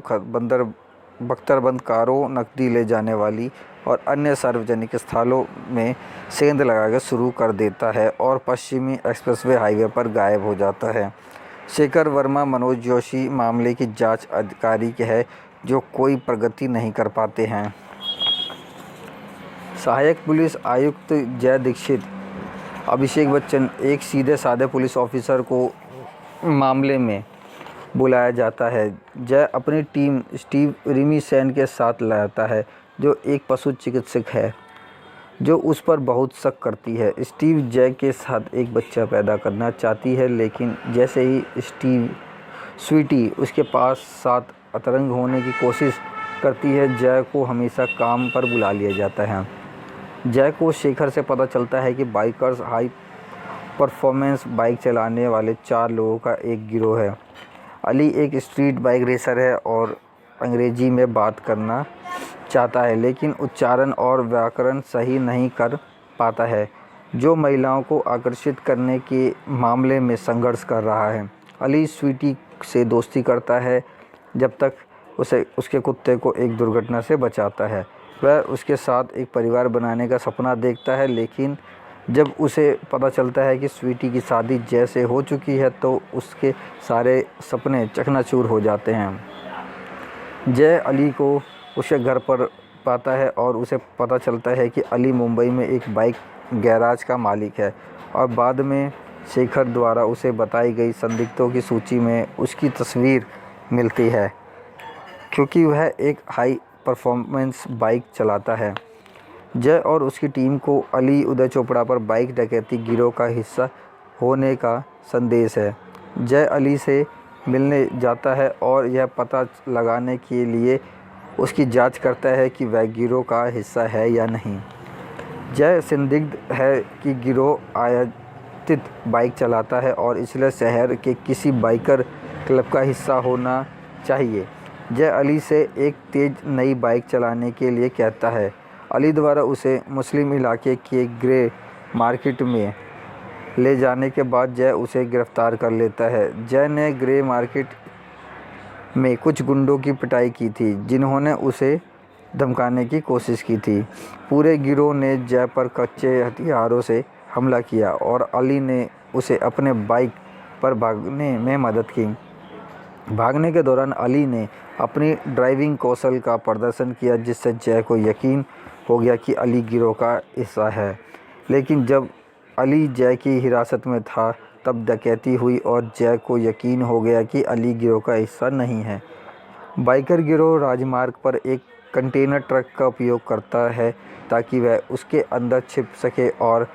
बख्तरबंद कारों, नकदी ले जाने वाली और अन्य सार्वजनिक स्थलों में सेंध लगाकर शुरू कर देता है और पश्चिमी एक्सप्रेसवे हाईवे पर गायब हो जाता है। शेखर वर्मा, मनोज जोशी मामले की जांच अधिकारी है जो कोई प्रगति नहीं कर पाते हैं। सहायक पुलिस आयुक्त जय दीक्षित, अभिषेक बच्चन, एक सीधे साधे पुलिस ऑफिसर को मामले में बुलाया जाता है। जय अपनी टीम स्टीव रिमी सेन के साथ लाता है जो एक पशु चिकित्सक है जो उस पर बहुत शक करती है। स्टीव जय के साथ एक बच्चा पैदा करना चाहती है, लेकिन जैसे ही स्वीटी उसके पास साथ अतरंग होने की कोशिश करती है, जय को हमेशा काम पर बुला लिया जाता है। जय को शेखर से पता चलता है कि बाइकर्स हाई परफॉर्मेंस बाइक चलाने वाले 4 लोगों का एक गिरोह है। अली एक स्ट्रीट बाइक रेसर है और अंग्रेजी में बात करना चाहता है, लेकिन उच्चारण और व्याकरण सही नहीं कर पाता है, जो महिलाओं को आकर्षित करने के मामले में संघर्ष कर रहा है। अली स्वीटी से दोस्ती करता है जब तक उसे उसके कुत्ते को एक दुर्घटना से बचाता है। वह उसके साथ एक परिवार बनाने का सपना देखता है, लेकिन जब उसे पता चलता है कि स्वीटी की शादी जय से हो चुकी है तो उसके सारे सपने चकनाचूर हो जाते हैं। जय अली को उसके घर पर पाता है और उसे पता चलता है कि अली मुंबई में एक बाइक गैराज का मालिक है और बाद में शेखर द्वारा उसे बताई गई संदिग्धों की सूची में उसकी तस्वीर मिलती है, क्योंकि वह एक हाई परफॉर्मेंस बाइक चलाता है। जय और उसकी टीम को अली उदय चोपड़ा पर बाइक डकैती गिरोह का हिस्सा होने का संदेश है। जय अली से मिलने जाता है और यह पता लगाने के लिए उसकी जांच करता है कि वह गिरोह का हिस्सा है या नहीं। जय संदिग्ध है कि गिरोह आयातित बाइक चलाता है और इसलिए शहर के किसी बाइकर क्लब का हिस्सा होना चाहिए। जय अली से एक तेज़ नई बाइक चलाने के लिए कहता है। अली द्वारा उसे मुस्लिम इलाके के ग्रे मार्केट में ले जाने के बाद जय उसे गिरफ्तार कर लेता है। जय ने ग्रे मार्केट में कुछ गुंडों की पिटाई की थी जिन्होंने उसे धमकाने की कोशिश की थी। पूरे गिरोह ने जय पर कच्चे हथियारों से हमला किया और अली ने उसे अपने बाइक पर भागने में मदद की। भागने के दौरान अली ने अपनी ड्राइविंग कौशल का प्रदर्शन किया, जिससे जय को यकीन हो गया कि अली गिरोह का हिस्सा है। लेकिन जब अली जय की हिरासत में था तब डकैती हुई और जय को यकीन हो गया कि अली गिरोह का हिस्सा नहीं है। बाइकर गिरोह राजमार्ग पर एक कंटेनर ट्रक का उपयोग करता है ताकि वह उसके अंदर छिप सके और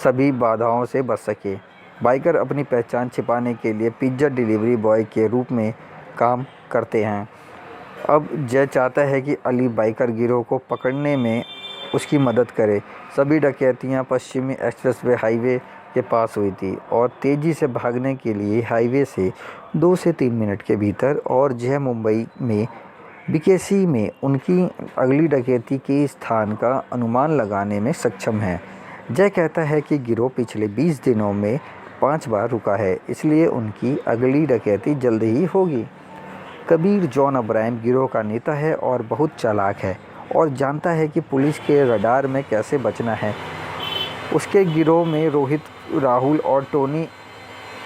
सभी बाधाओं से बच सके। बाइकर अपनी पहचान छिपाने के लिए पिज्ज़ा डिलीवरी बॉय के रूप में काम करते हैं। अब जय चाहता है कि अली बाइकर गिरोह को पकड़ने में उसकी मदद करे। सभी डकैतियां पश्चिमी एक्सप्रेसवे हाईवे के पास हुई थी और तेज़ी से भागने के लिए हाईवे से 2 से 3 मिनट के भीतर और जय मुंबई में बीकेसी में उनकी अगली डकैती के स्थान का अनुमान लगाने में सक्षम है। जय कहता है कि गिरोह पिछले 20 दिनों में 5 बार रुका है, इसलिए उनकी अगली डकैती जल्द ही होगी। कबीर जॉन अब्राहम गिरोह का नेता है और बहुत चालाक है और जानता है कि पुलिस के रडार में कैसे बचना है। उसके गिरोह में रोहित, राहुल और टोनी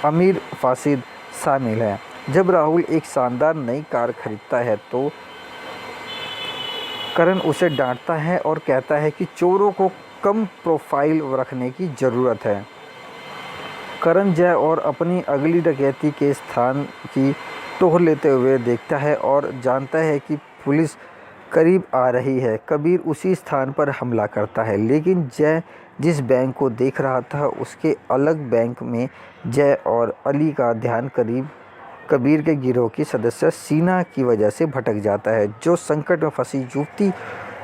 अमीर फासिद शामिल हैं। जब राहुल एक शानदार नई कार खरीदता है तो करण उसे डांटता है और कहता है कि चोरों को कम प्रोफाइल रखने की ज़रूरत है। करण जय और अपनी अगली डकैती के स्थान की टोह लेते हुए देखता है और जानता है कि पुलिस करीब आ रही है। कबीर उसी स्थान पर हमला करता है, लेकिन जय जिस बैंक को देख रहा था उसके अलग बैंक में जय और अली का ध्यान कबीर के गिरोह की सदस्य सीना की वजह से भटक जाता है, जो संकट में फंसी युवती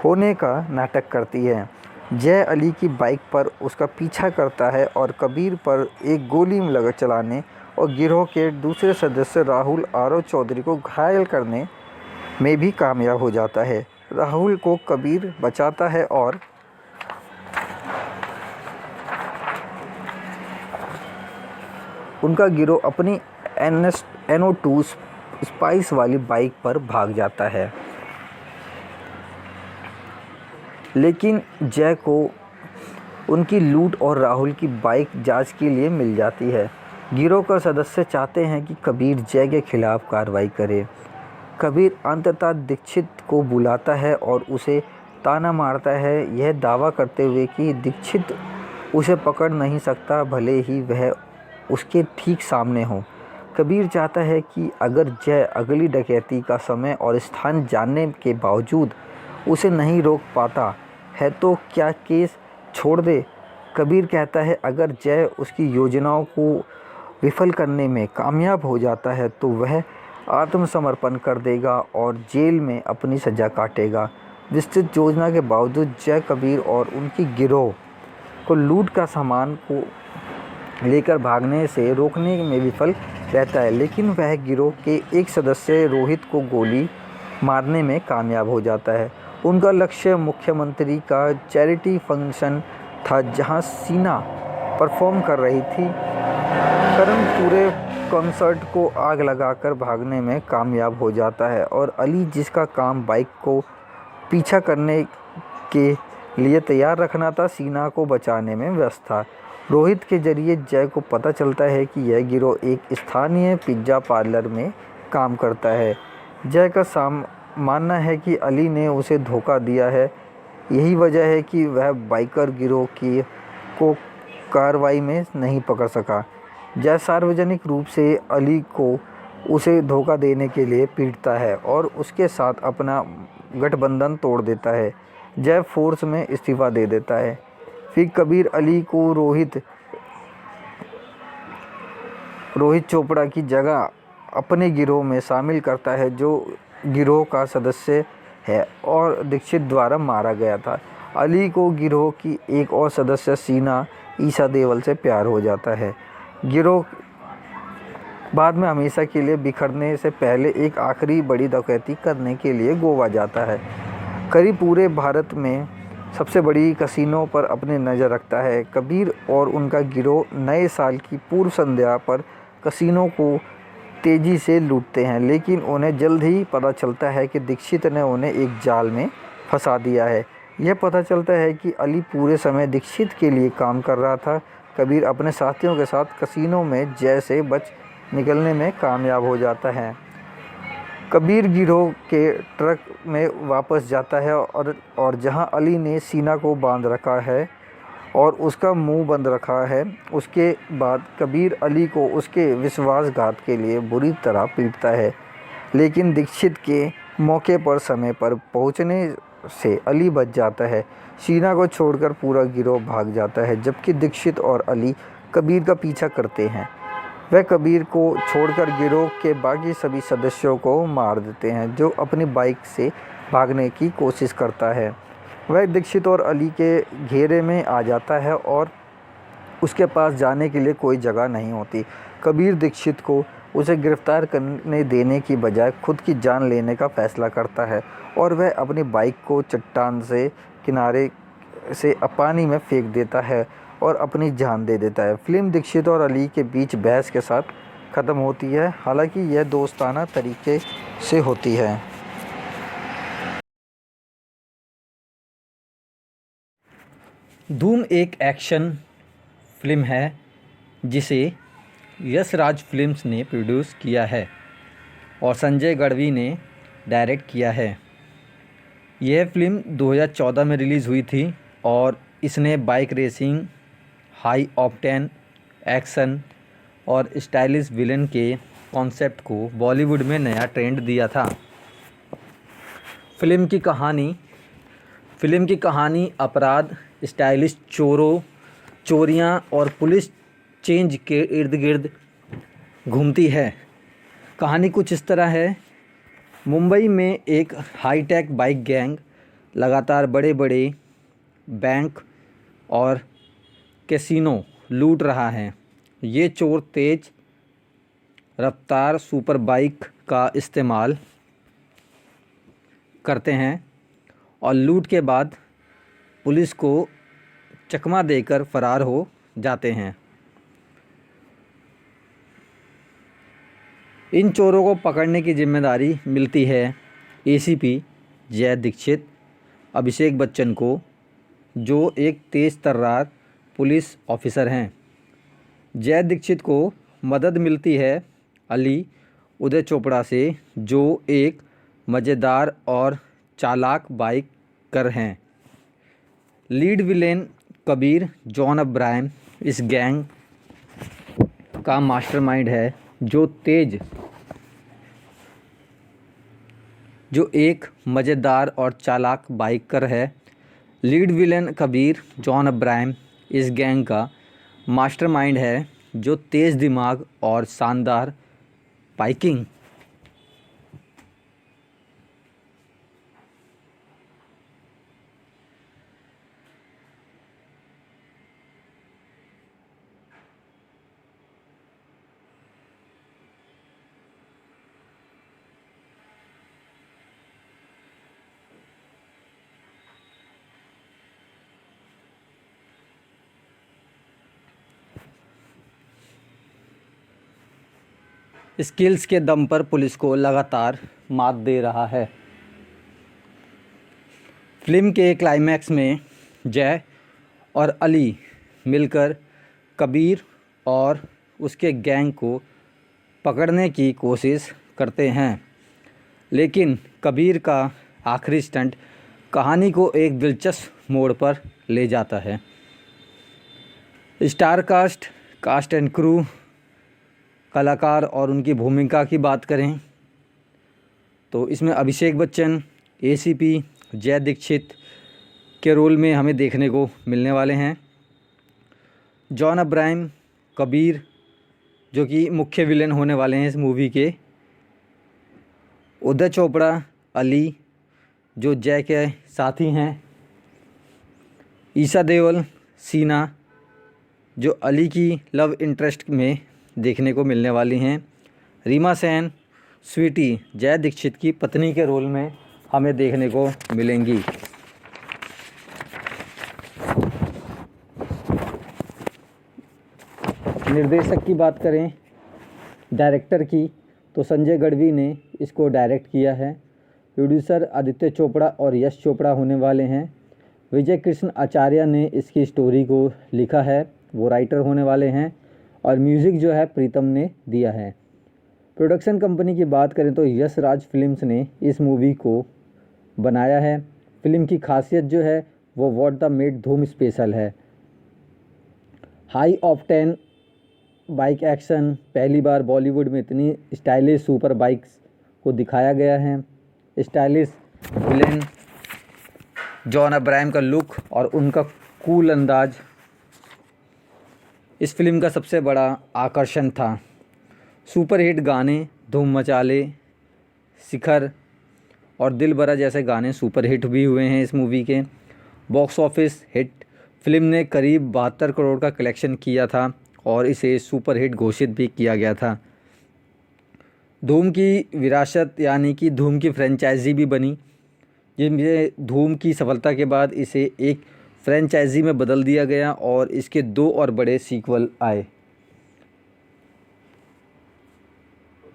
होने का नाटक करती है। जय अली की बाइक पर उसका पीछा करता है और कबीर पर एक गोली चलाने और गिरोह के दूसरे सदस्य राहुल आरव चौधरी को घायल करने में भी कामयाब हो जाता है। राहुल को कबीर बचाता है और उनका गिरोह अपनी NO2 स्पाइस वाली बाइक पर भाग जाता है, लेकिन जय को उनकी लूट और राहुल की बाइक जांच के लिए मिल जाती है। गिरोह का सदस्य चाहते हैं कि कबीर जय के खिलाफ कार्रवाई करे। कबीर अंततः दीक्षित को बुलाता है और उसे ताना मारता है, यह दावा करते हुए कि दीक्षित उसे पकड़ नहीं सकता, भले ही वह उसके ठीक सामने हो। कबीर चाहता है कि अगर जय अगली डकैती का समय और स्थान जानने के बावजूद उसे नहीं रोक पाता है तो क्या केस छोड़ दे। कबीर कहता है अगर जय उसकी योजनाओं को विफल करने में कामयाब हो जाता है तो वह आत्मसमर्पण कर देगा और जेल में अपनी सज़ा काटेगा। विस्तृत योजना के बावजूद जय कबीर और उनकी गिरोह को लूट का सामान को लेकर भागने से रोकने में विफल रहता है, लेकिन वह गिरोह के एक सदस्य रोहित को गोली मारने में कामयाब हो जाता है। उनका लक्ष्य मुख्यमंत्री का चैरिटी फंक्शन था, जहां सीना परफॉर्म कर रही थी। करण पूरे कॉन्सर्ट को आग लगाकर भागने में कामयाब हो जाता है और अली, जिसका काम बाइक को पीछा करने के लिए तैयार रखना था, सीना को बचाने में व्यस्त था। रोहित के जरिए जय को पता चलता है कि यह गिरोह एक स्थानीय पिज्ज़ा पार्लर में काम करता है। जय का मानना है कि अली ने उसे धोखा दिया है, यही वजह है कि वह बाइकर गिरोह को कार्रवाई में नहीं पकड़ सका। जय सार्वजनिक रूप से अली को उसे धोखा देने के लिए पीटता है और उसके साथ अपना गठबंधन तोड़ देता है। जय फोर्स में इस्तीफा दे देता है। फिर कबीर अली को रोहित चोपड़ा की जगह अपने गिरोह में शामिल करता है, जो गिरोह का सदस्य है और दीक्षित द्वारा मारा गया था। अली को गिरोह की एक और सदस्य सीना ईसा देवल से प्यार हो जाता है। गिरोह बाद में हमेशा के लिए बिखरने से पहले एक आखिरी बड़ी डकैती करने के लिए गोवा जाता है। करीब पूरे भारत में सबसे बड़ी कसिनो पर अपनी नज़र रखता है। कबीर और उनका गिरोह नए साल की पूर्व संध्या पर कसिनो को तेज़ी से लूटते हैं, लेकिन उन्हें जल्द ही पता चलता है कि दीक्षित ने उन्हें एक जाल में फंसा दिया है। यह पता चलता है कि अली पूरे समय दीक्षित के लिए काम कर रहा था। कबीर अपने साथियों के साथ कसिनो में जय से बच निकलने में कामयाब हो जाता है। कबीर गिरोह के ट्रक में वापस जाता है और जहां अली ने सीना को बांध रखा है और उसका मुंह बंद रखा है, उसके बाद कबीर अली को उसके विश्वासघात के लिए बुरी तरह पीटता है, लेकिन दीक्षित के मौके पर समय पर पहुंचने से अली बच जाता है। सीना को छोड़कर पूरा गिरोह भाग जाता है, जबकि दीक्षित और अली कबीर का पीछा करते हैं। वह कबीर को छोड़कर गिरोह के बाकी सभी सदस्यों को मार देते हैं, जो अपनी बाइक से भागने की कोशिश करता है। वह दीक्षित और अली के घेरे में आ जाता है और उसके पास जाने के लिए कोई जगह नहीं होती। कबीर दीक्षित को उसे गिरफ्तार करने देने की बजाय खुद की जान लेने का फैसला करता है और वह अपनी बाइक को चट्टान से किनारे से पानी में फेंक देता है और अपनी जान दे देता है। फिल्म दीक्षित और अली के बीच बहस के साथ ख़त्म होती है, हालांकि यह दोस्ताना तरीके से होती है। धूम एक एक्शन फिल्म है जिसे यश राज फिल्म्स ने प्रोड्यूस किया है और संजय गढ़वी ने डायरेक्ट किया है। यह फिल्म 2014 में रिलीज़ हुई थी और इसने bike racing, high octane action और स्टाइलिश विलेन के कॉन्सेप्ट को बॉलीवुड में नया ट्रेंड दिया था। फिल्म की कहानी अपराध, स्टाइलिश चोरियां और पुलिस चेंज के इर्द गिर्द घूमती है। कहानी कुछ इस तरह है। मुंबई में एक हाईटेक बाइक गैंग लगातार बड़े बड़े बैंक और कैसीनो लूट रहा है। ये चोर तेज़ रफ्तार सुपर बाइक का इस्तेमाल करते हैं और लूट के बाद पुलिस को चकमा देकर फरार हो जाते हैं। इन चोरों को पकड़ने की जिम्मेदारी मिलती है एसीपी जय दीक्षित अभिषेक बच्चन को, जो एक तेज़ तर्रार पुलिस ऑफिसर हैं। जय दीक्षित को मदद मिलती है अली उदय चोपड़ा से, जो एक मज़ेदार और चालाक बाइकर हैं। Lead villain Kabir John Abraham इस गैंग का मास्टरमाइंड है, जो एक मज़ेदार और चालाक बाइकर है। Lead villain Kabir John Abraham इस गैंग का मास्टरमाइंड है, जो तेज़ दिमाग और शानदार बाइकिंग स्किल्स के दम पर पुलिस को लगातार मात दे रहा है। फिल्म के क्लाइमैक्स में जय और अली मिलकर कबीर और उसके गैंग को पकड़ने की कोशिश करते हैं, लेकिन कबीर का आखिरी स्टंट कहानी को एक दिलचस्प मोड़ पर ले जाता है। स्टार कास्ट एंड क्रू, कलाकार और उनकी भूमिका की बात करें तो इसमें अभिषेक बच्चन एसीपी जय दीक्षित के रोल में हमें देखने को मिलने वाले हैं। जॉन अब्राहम कबीर, जो कि मुख्य विलेन होने वाले हैं इस मूवी के। उदय चोपड़ा अली, जो जय के साथी हैं। ईशा देओल सीना, जो अली की लव इंटरेस्ट में देखने को मिलने वाली हैं। रीमा सेन स्वीटी जय दीक्षित की पत्नी के रोल में हमें देखने को मिलेंगी। निर्देशक की बात करें, डायरेक्टर की, तो संजय गढ़वी ने इसको डायरेक्ट किया है। प्रोड्यूसर आदित्य चोपड़ा और यश चोपड़ा होने वाले हैं। विजय कृष्ण आचार्य ने इसकी स्टोरी को लिखा है, वो राइटर होने वाले हैं। और म्यूज़िक जो है प्रीतम ने दिया है। प्रोडक्शन कंपनी की बात करें तो यश राज फिल्म्स ने इस मूवी को बनाया है। फिल्म की खासियत जो है वो व्हाट द मेड धूम स्पेशल है। हाई ऑक्टेन बाइक एक्शन, पहली बार बॉलीवुड में इतनी स्टाइलिश सुपर बाइक्स को दिखाया गया है। स्टाइलिश विलेन जॉन अब्राहम का लुक और उनका कूल अंदाज इस फिल्म का सबसे बड़ा आकर्षण था सुपरहिट गाने धूम मचाले, शिखर और दिल भरा जैसे गाने सुपरहिट भी हुए हैं इस मूवी के। बॉक्स ऑफिस हिट, फिल्म ने करीब 72 करोड़ का कलेक्शन किया था और इसे सुपरहिट घोषित भी किया गया था। धूम की विरासत यानी कि धूम की फ्रेंचाइजी भी बनी, जिनमें धूम की सफलता के बाद इसे एक फ्रेंचाइजी में बदल दिया गया और इसके 2 और बड़े सीक्वल आए।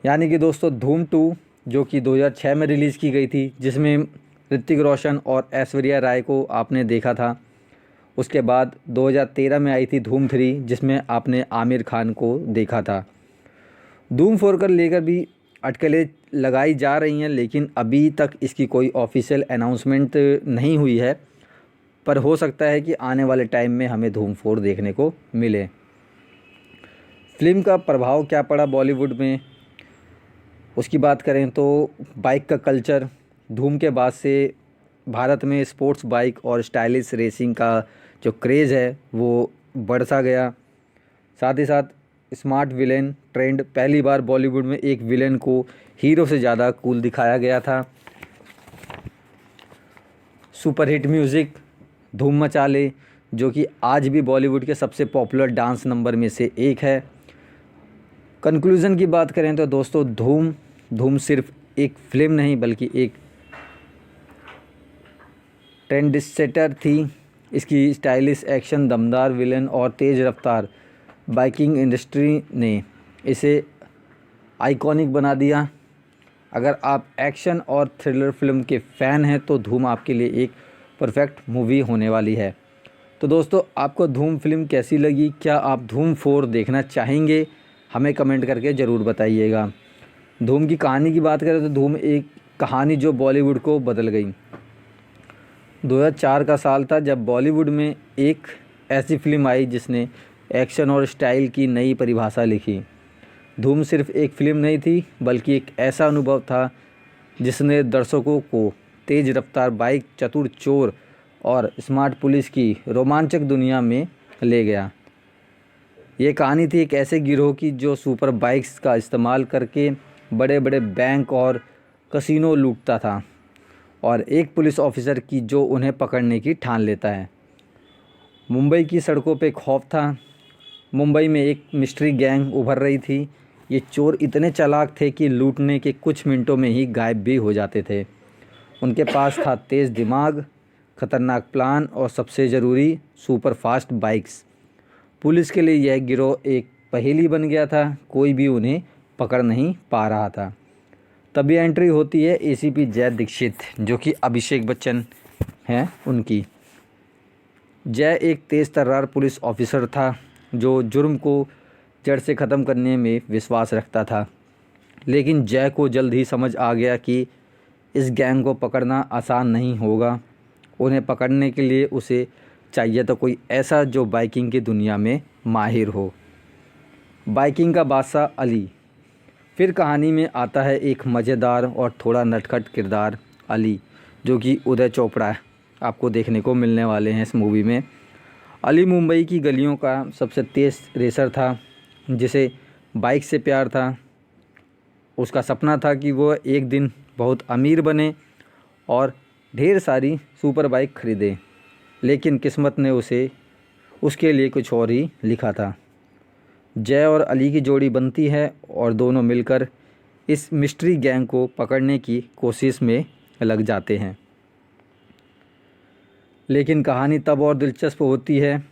यानी कि दोस्तों धूम 2 जो कि 2006 में रिलीज़ की गई थी, जिसमें ऋतिक रोशन और ऐश्वर्या राय को आपने देखा था। उसके बाद 2013 में आई थी धूम 3 जिसमें आपने आमिर खान को देखा था। धूम 4 को लेकर भी अटकलें लगाई जा रही हैं, लेकिन अभी तक इसकी कोई ऑफिशियल अनाउंसमेंट नहीं हुई है, पर हो सकता है कि आने वाले टाइम में हमें धूम 4 देखने को मिले। फिल्म का प्रभाव क्या पड़ा बॉलीवुड में, उसकी बात करें तो बाइक का कल्चर धूम के बाद से भारत में स्पोर्ट्स बाइक और स्टाइलिश रेसिंग का जो क्रेज़ है वो बढ़ता गया। साथ ही साथ स्मार्ट विलेन ट्रेंड, पहली बार बॉलीवुड में एक विलेन को हीरो से ज़्यादा कूल दिखाया गया था। सुपरहिट म्यूज़िक धूम मचाले जो कि आज भी बॉलीवुड के सबसे पॉपुलर डांस नंबर में से एक है। कंक्लूज़न की बात करें तो दोस्तों धूम सिर्फ एक फिल्म नहीं बल्कि एक ट्रेंड सेटर थी। इसकी स्टाइलिश एक्शन, दमदार विलेन और तेज़ रफ्तार बाइकिंग इंडस्ट्री ने इसे आइकॉनिक बना दिया। अगर आप एक्शन और थ्रिलर फिल्म के फ़ैन हैं तो धूम आपके लिए एक परफेक्ट मूवी होने वाली है। तो दोस्तों आपको धूम फिल्म कैसी लगी? क्या आप धूम 4 देखना चाहेंगे? हमें कमेंट करके ज़रूर बताइएगा। धूम की कहानी की बात करें तो धूम एक कहानी जो बॉलीवुड को बदल गई। 2004 का साल था जब बॉलीवुड में एक ऐसी फिल्म आई जिसने एक्शन और स्टाइल की नई परिभाषा लिखी। धूम सिर्फ एक फिल्म नहीं थी बल्कि एक ऐसा अनुभव था जिसने दर्शकों को तेज़ रफ्तार बाइक, चतुर चोर और स्मार्ट पुलिस की रोमांचक दुनिया में ले गया। ये कहानी थी एक ऐसे गिरोह की जो सुपर बाइक्स का इस्तेमाल करके बड़े बड़े बैंक और कसिनो लूटता था, और एक पुलिस ऑफिसर की जो उन्हें पकड़ने की ठान लेता है। मुंबई की सड़कों पे खौफ था। मुंबई में एक मिस्ट्री गैंग उभर रही थी। ये चोर इतने चालाक थे कि लूटने के कुछ मिनटों में ही गायब भी हो जाते थे। उनके पास था तेज़ दिमाग, खतरनाक प्लान और सबसे ज़रूरी सुपर फास्ट बाइक्स। पुलिस के लिए यह गिरोह एक पहेली बन गया था, कोई भी उन्हें पकड़ नहीं पा रहा था। तभी एंट्री होती है एसीपी जय दीक्षित जो कि अभिषेक बच्चन हैं उनकी। जय एक तेज़ तर्रार पुलिस ऑफिसर था जो जुर्म को जड़ से ख़त्म करने में विश्वास रखता था। लेकिन जय को जल्द ही समझ आ गया कि इस गैंग को पकड़ना आसान नहीं होगा। उन्हें पकड़ने के लिए उसे चाहिए तो कोई ऐसा जो बाइकिंग की दुनिया में माहिर हो। बाइकिंग का बादशाह अली। फिर कहानी में आता है एक मज़ेदार और थोड़ा नटखट किरदार अली, जो कि उदय चोपड़ा आपको देखने को मिलने वाले हैं इस मूवी में। अली मुंबई की गलियों का सबसे तेज़ रेसर था जिसे बाइक से प्यार था। उसका सपना था कि वो एक दिन बहुत अमीर बने और ढेर सारी सुपर बाइक खरीदे, लेकिन किस्मत ने उसे उसके लिए कुछ और ही लिखा था। जय और अली की जोड़ी बनती है और दोनों मिलकर इस मिस्ट्री गैंग को पकड़ने की कोशिश में लग जाते हैं। लेकिन कहानी तब और दिलचस्प होती है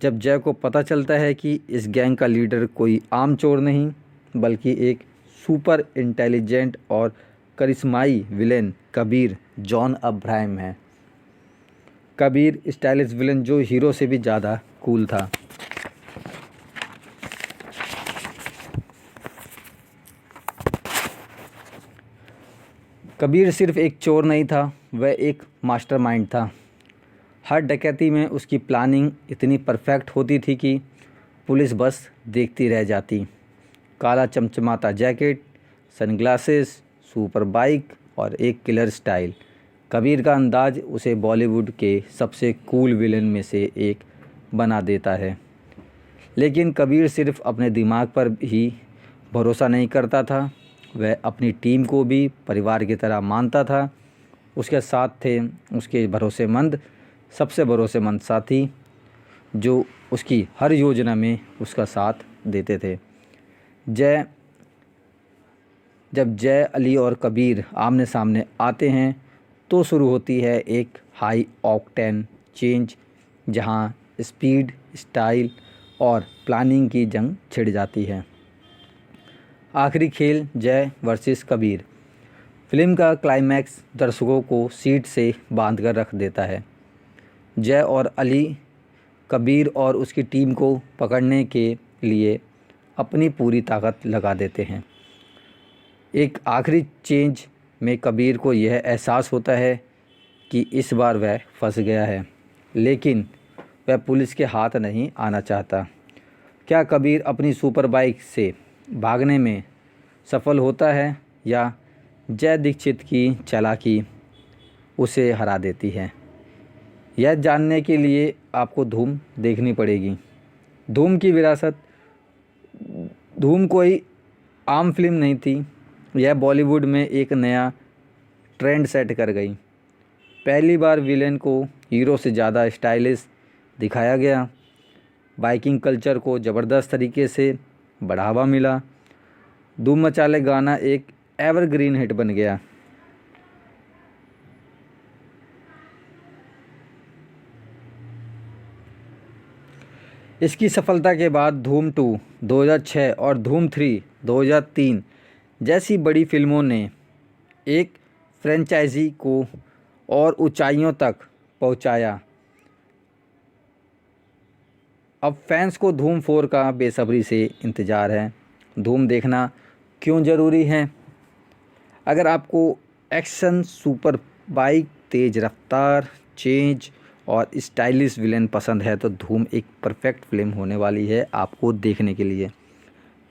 जब जय को पता चलता है कि इस गैंग का लीडर कोई आम चोर नहीं बल्कि एक सुपर इंटेलिजेंट और करिश्माई विलेन कबीर जॉन अब्राहम है। कबीर स्टाइलिश विलेन जो हीरो से भी ज़्यादा कूल था। कबीर सिर्फ एक चोर नहीं था, वह एक मास्टरमाइंड था। हर डकैती में उसकी प्लानिंग इतनी परफेक्ट होती थी कि पुलिस बस देखती रह जाती। काला चमचमाता जैकेट, सनग्लासेस, सुपर बाइक और एक किलर स्टाइल। कबीर का अंदाज उसे बॉलीवुड के सबसे कूल विलेन में से एक बना देता है। लेकिन कबीर सिर्फ अपने दिमाग पर ही भरोसा नहीं करता था, वह अपनी टीम को भी परिवार की तरह मानता था। उसके साथ थे उसके सबसे भरोसेमंद साथी, जो उसकी हर योजना में उसका साथ देते थे। जब जय, अली और कबीर आमने सामने आते हैं तो शुरू होती है एक हाई ऑक्टेन चेंज, जहां स्पीड, स्टाइल और प्लानिंग की जंग छिड़ जाती है। आखिरी खेल, जय वर्सेस कबीर। फिल्म का क्लाइमैक्स दर्शकों को सीट से बांध कर रख देता है। जय और अली कबीर और उसकी टीम को पकड़ने के लिए अपनी पूरी ताकत लगा देते हैं। एक आखिरी चेंज में कबीर को यह एहसास होता है कि इस बार वह फंस गया है, लेकिन वह पुलिस के हाथ नहीं आना चाहता। क्या कबीर अपनी सुपर बाइक से भागने में सफल होता है या जय दीक्षित की चालाकी उसे हरा देती है? यह जानने के लिए आपको धूम देखनी पड़ेगी। धूम की विरासत। धूम कोई आम फिल्म नहीं थी, यह बॉलीवुड में एक नया ट्रेंड सेट कर गई। पहली बार विलेन को हीरो से ज़्यादा स्टाइलिश दिखाया गया। बाइकिंग कल्चर को ज़बरदस्त तरीके से बढ़ावा मिला। धूम मचाले गाना एक एवरग्रीन हिट बन गया। इसकी सफलता के बाद धूम 2 2006 और धूम 3 2003 जैसी बड़ी फिल्मों ने एक फ्रेंचाइजी को और ऊंचाइयों तक पहुंचाया। अब फैंस को धूम 4 का बेसब्री से इंतज़ार है। धूम देखना क्यों ज़रूरी है? अगर आपको एक्शन, सुपर बाइक, तेज़ रफ्तार, चेंज और स्टाइलिश विलेन पसंद है तो धूम एक परफेक्ट फिल्म होने वाली है आपको देखने के लिए।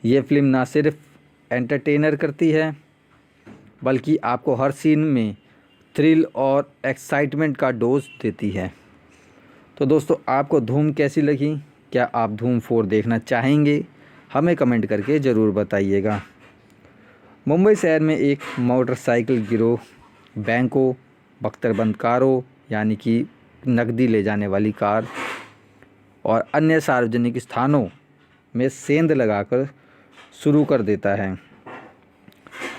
ये फिल्म ना सिर्फ एंटरटेनर करती है, बल्कि आपको हर सीन में थ्रिल और एक्साइटमेंट का डोज देती है। तो दोस्तों, आपको धूम कैसी लगी? क्या आप धूम 4 देखना चाहेंगे? हमें कमेंट करके ज़रूर बताइएगा। मुंबई शहर में एक मोटरसाइकिल गिरोह बैंकों, बख्तरबंद कारों यानी कि नकदी ले जाने वाली कार और अन्य सार्वजनिक स्थानों में सेंध लगाकर शुरू कर देता है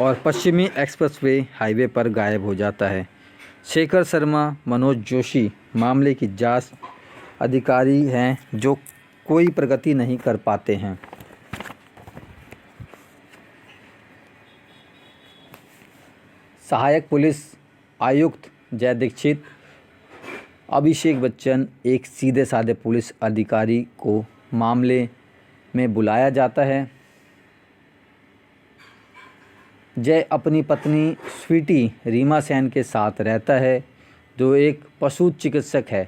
और पश्चिमी एक्सप्रेसवे हाईवे पर गायब हो जाता है। शेखर शर्मा, मनोज जोशी मामले की जांच अधिकारी हैं जो कोई प्रगति नहीं कर पाते हैं। सहायक पुलिस आयुक्त जय दीक्षित, अभिषेक बच्चन, एक सीधे साधे पुलिस अधिकारी को मामले में बुलाया जाता है। जय अपनी पत्नी स्वीटी रीमा सेन के साथ रहता है, जो एक पशु चिकित्सक है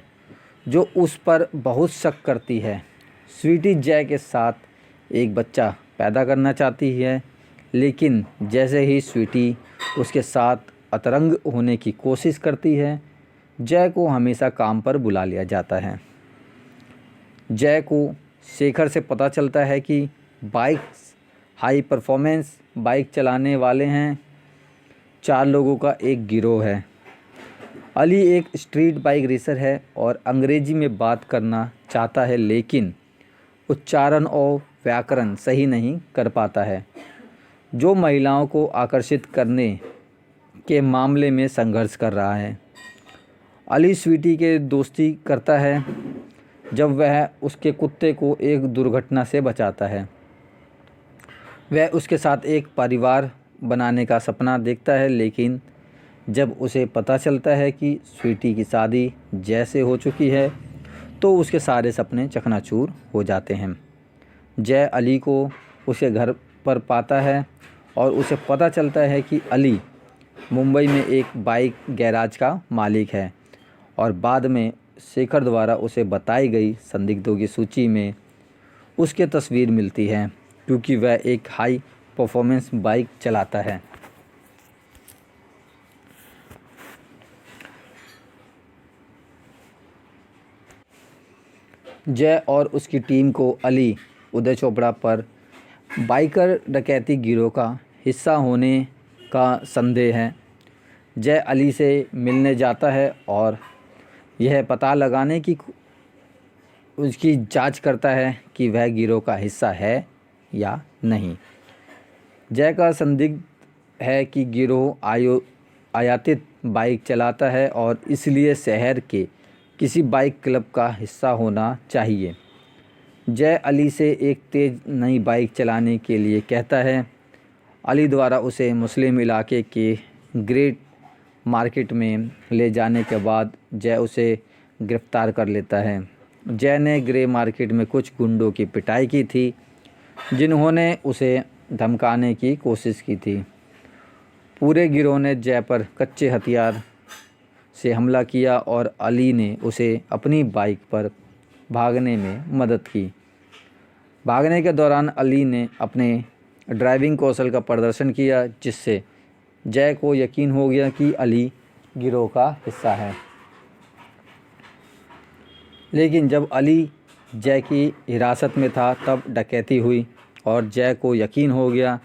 जो उस पर बहुत शक करती है। स्वीटी जय के साथ एक बच्चा पैदा करना चाहती है, लेकिन जैसे ही स्वीटी उसके साथ अतरंग होने की कोशिश करती है, जय को हमेशा काम पर बुला लिया जाता है। जय को शेखर से पता चलता है कि बाइक्स हाई परफॉर्मेंस बाइक चलाने वाले हैं 4 लोगों का एक गिरोह है। अली एक स्ट्रीट बाइक रेसर है और अंग्रेजी में बात करना चाहता है, लेकिन उच्चारण और व्याकरण सही नहीं कर पाता है, जो महिलाओं को आकर्षित करने के मामले में संघर्ष कर रहा है। अली स्वीटी के दोस्ती करता है जब वह उसके कुत्ते को एक दुर्घटना से बचाता है। वह उसके साथ एक परिवार बनाने का सपना देखता है, लेकिन जब उसे पता चलता है कि स्वीटी की शादी जैसे हो चुकी है तो उसके सारे सपने चकनाचूर हो जाते हैं। जय अली को उसके घर पर पाता है और उसे पता चलता है कि अली मुंबई में एक बाइक गैराज का मालिक है और बाद में शेखर द्वारा उसे बताई गई संदिग्धों की सूची में उसकी तस्वीर मिलती है, क्योंकि वह एक हाई परफॉर्मेंस बाइक चलाता है। जय और उसकी टीम को अली उदय चोपड़ा पर बाइकर डकैती गिरोह का हिस्सा होने का संदेह है। जय अली से मिलने जाता है और यह पता लगाने की उसकी जांच करता है कि वह गिरोह का हिस्सा है या नहीं। जय का संदिग्ध है कि गिरोह आयातित बाइक चलाता है और इसलिए शहर के किसी बाइक क्लब का हिस्सा होना चाहिए। जय अली से एक तेज़ नई बाइक चलाने के लिए कहता है। अली द्वारा उसे मुस्लिम इलाके के ग्रेट मार्केट में ले जाने के बाद जय उसे गिरफ़्तार कर लेता है। जय ने ग्रे मार्केट में कुछ गुंडों की पिटाई की थी जिन्होंने उसे धमकाने की कोशिश की थी। पूरे गिरोह ने जय पर कच्चे हथियार से हमला किया और अली ने उसे अपनी बाइक पर भागने में मदद की। भागने के दौरान अली ने अपने ड्राइविंग कौशल का प्रदर्शन किया जिससे जय को यकीन हो गया कि अली गिरोह का हिस्सा है। लेकिन जब अली जय की हिरासत में था तब डकैती हुई और जय को यकीन हो गया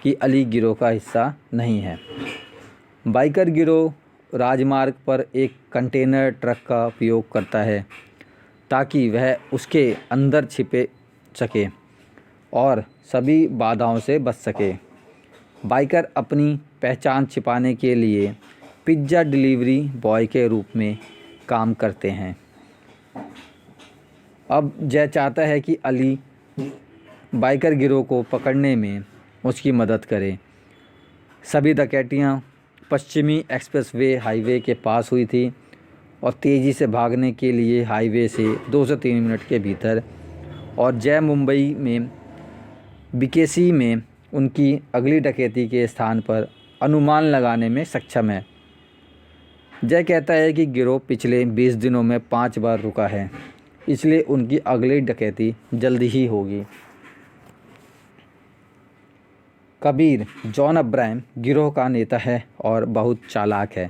कि अली गिरोह का हिस्सा नहीं है। बाइकर गिरोह राजमार्ग पर एक कंटेनर ट्रक का उपयोग करता है ताकि वह उसके अंदर छिपे सके और सभी बाधाओं से बच सके। बाइकर अपनी पहचान छिपाने के लिए पिज्ज़ा डिलीवरी बॉय के रूप में काम करते हैं। अब जय चाहता है कि अली बाइकर गिरोह को पकड़ने में उसकी मदद करे। सभी डकैतियाँ पश्चिमी एक्सप्रेसवे हाईवे के पास हुई थी और तेज़ी से भागने के लिए हाईवे से 2 से 3 मिनट के भीतर, और जय मुंबई में बीकेसी में उनकी अगली डकैती के स्थान पर अनुमान लगाने में सक्षम है। जय कहता है कि गिरोह पिछले 20 दिनों में 5 बार रुका है, इसलिए उनकी अगली डकैती जल्दी ही होगी। कबीर जॉन अब्राहम गिरोह का नेता है और बहुत चालाक है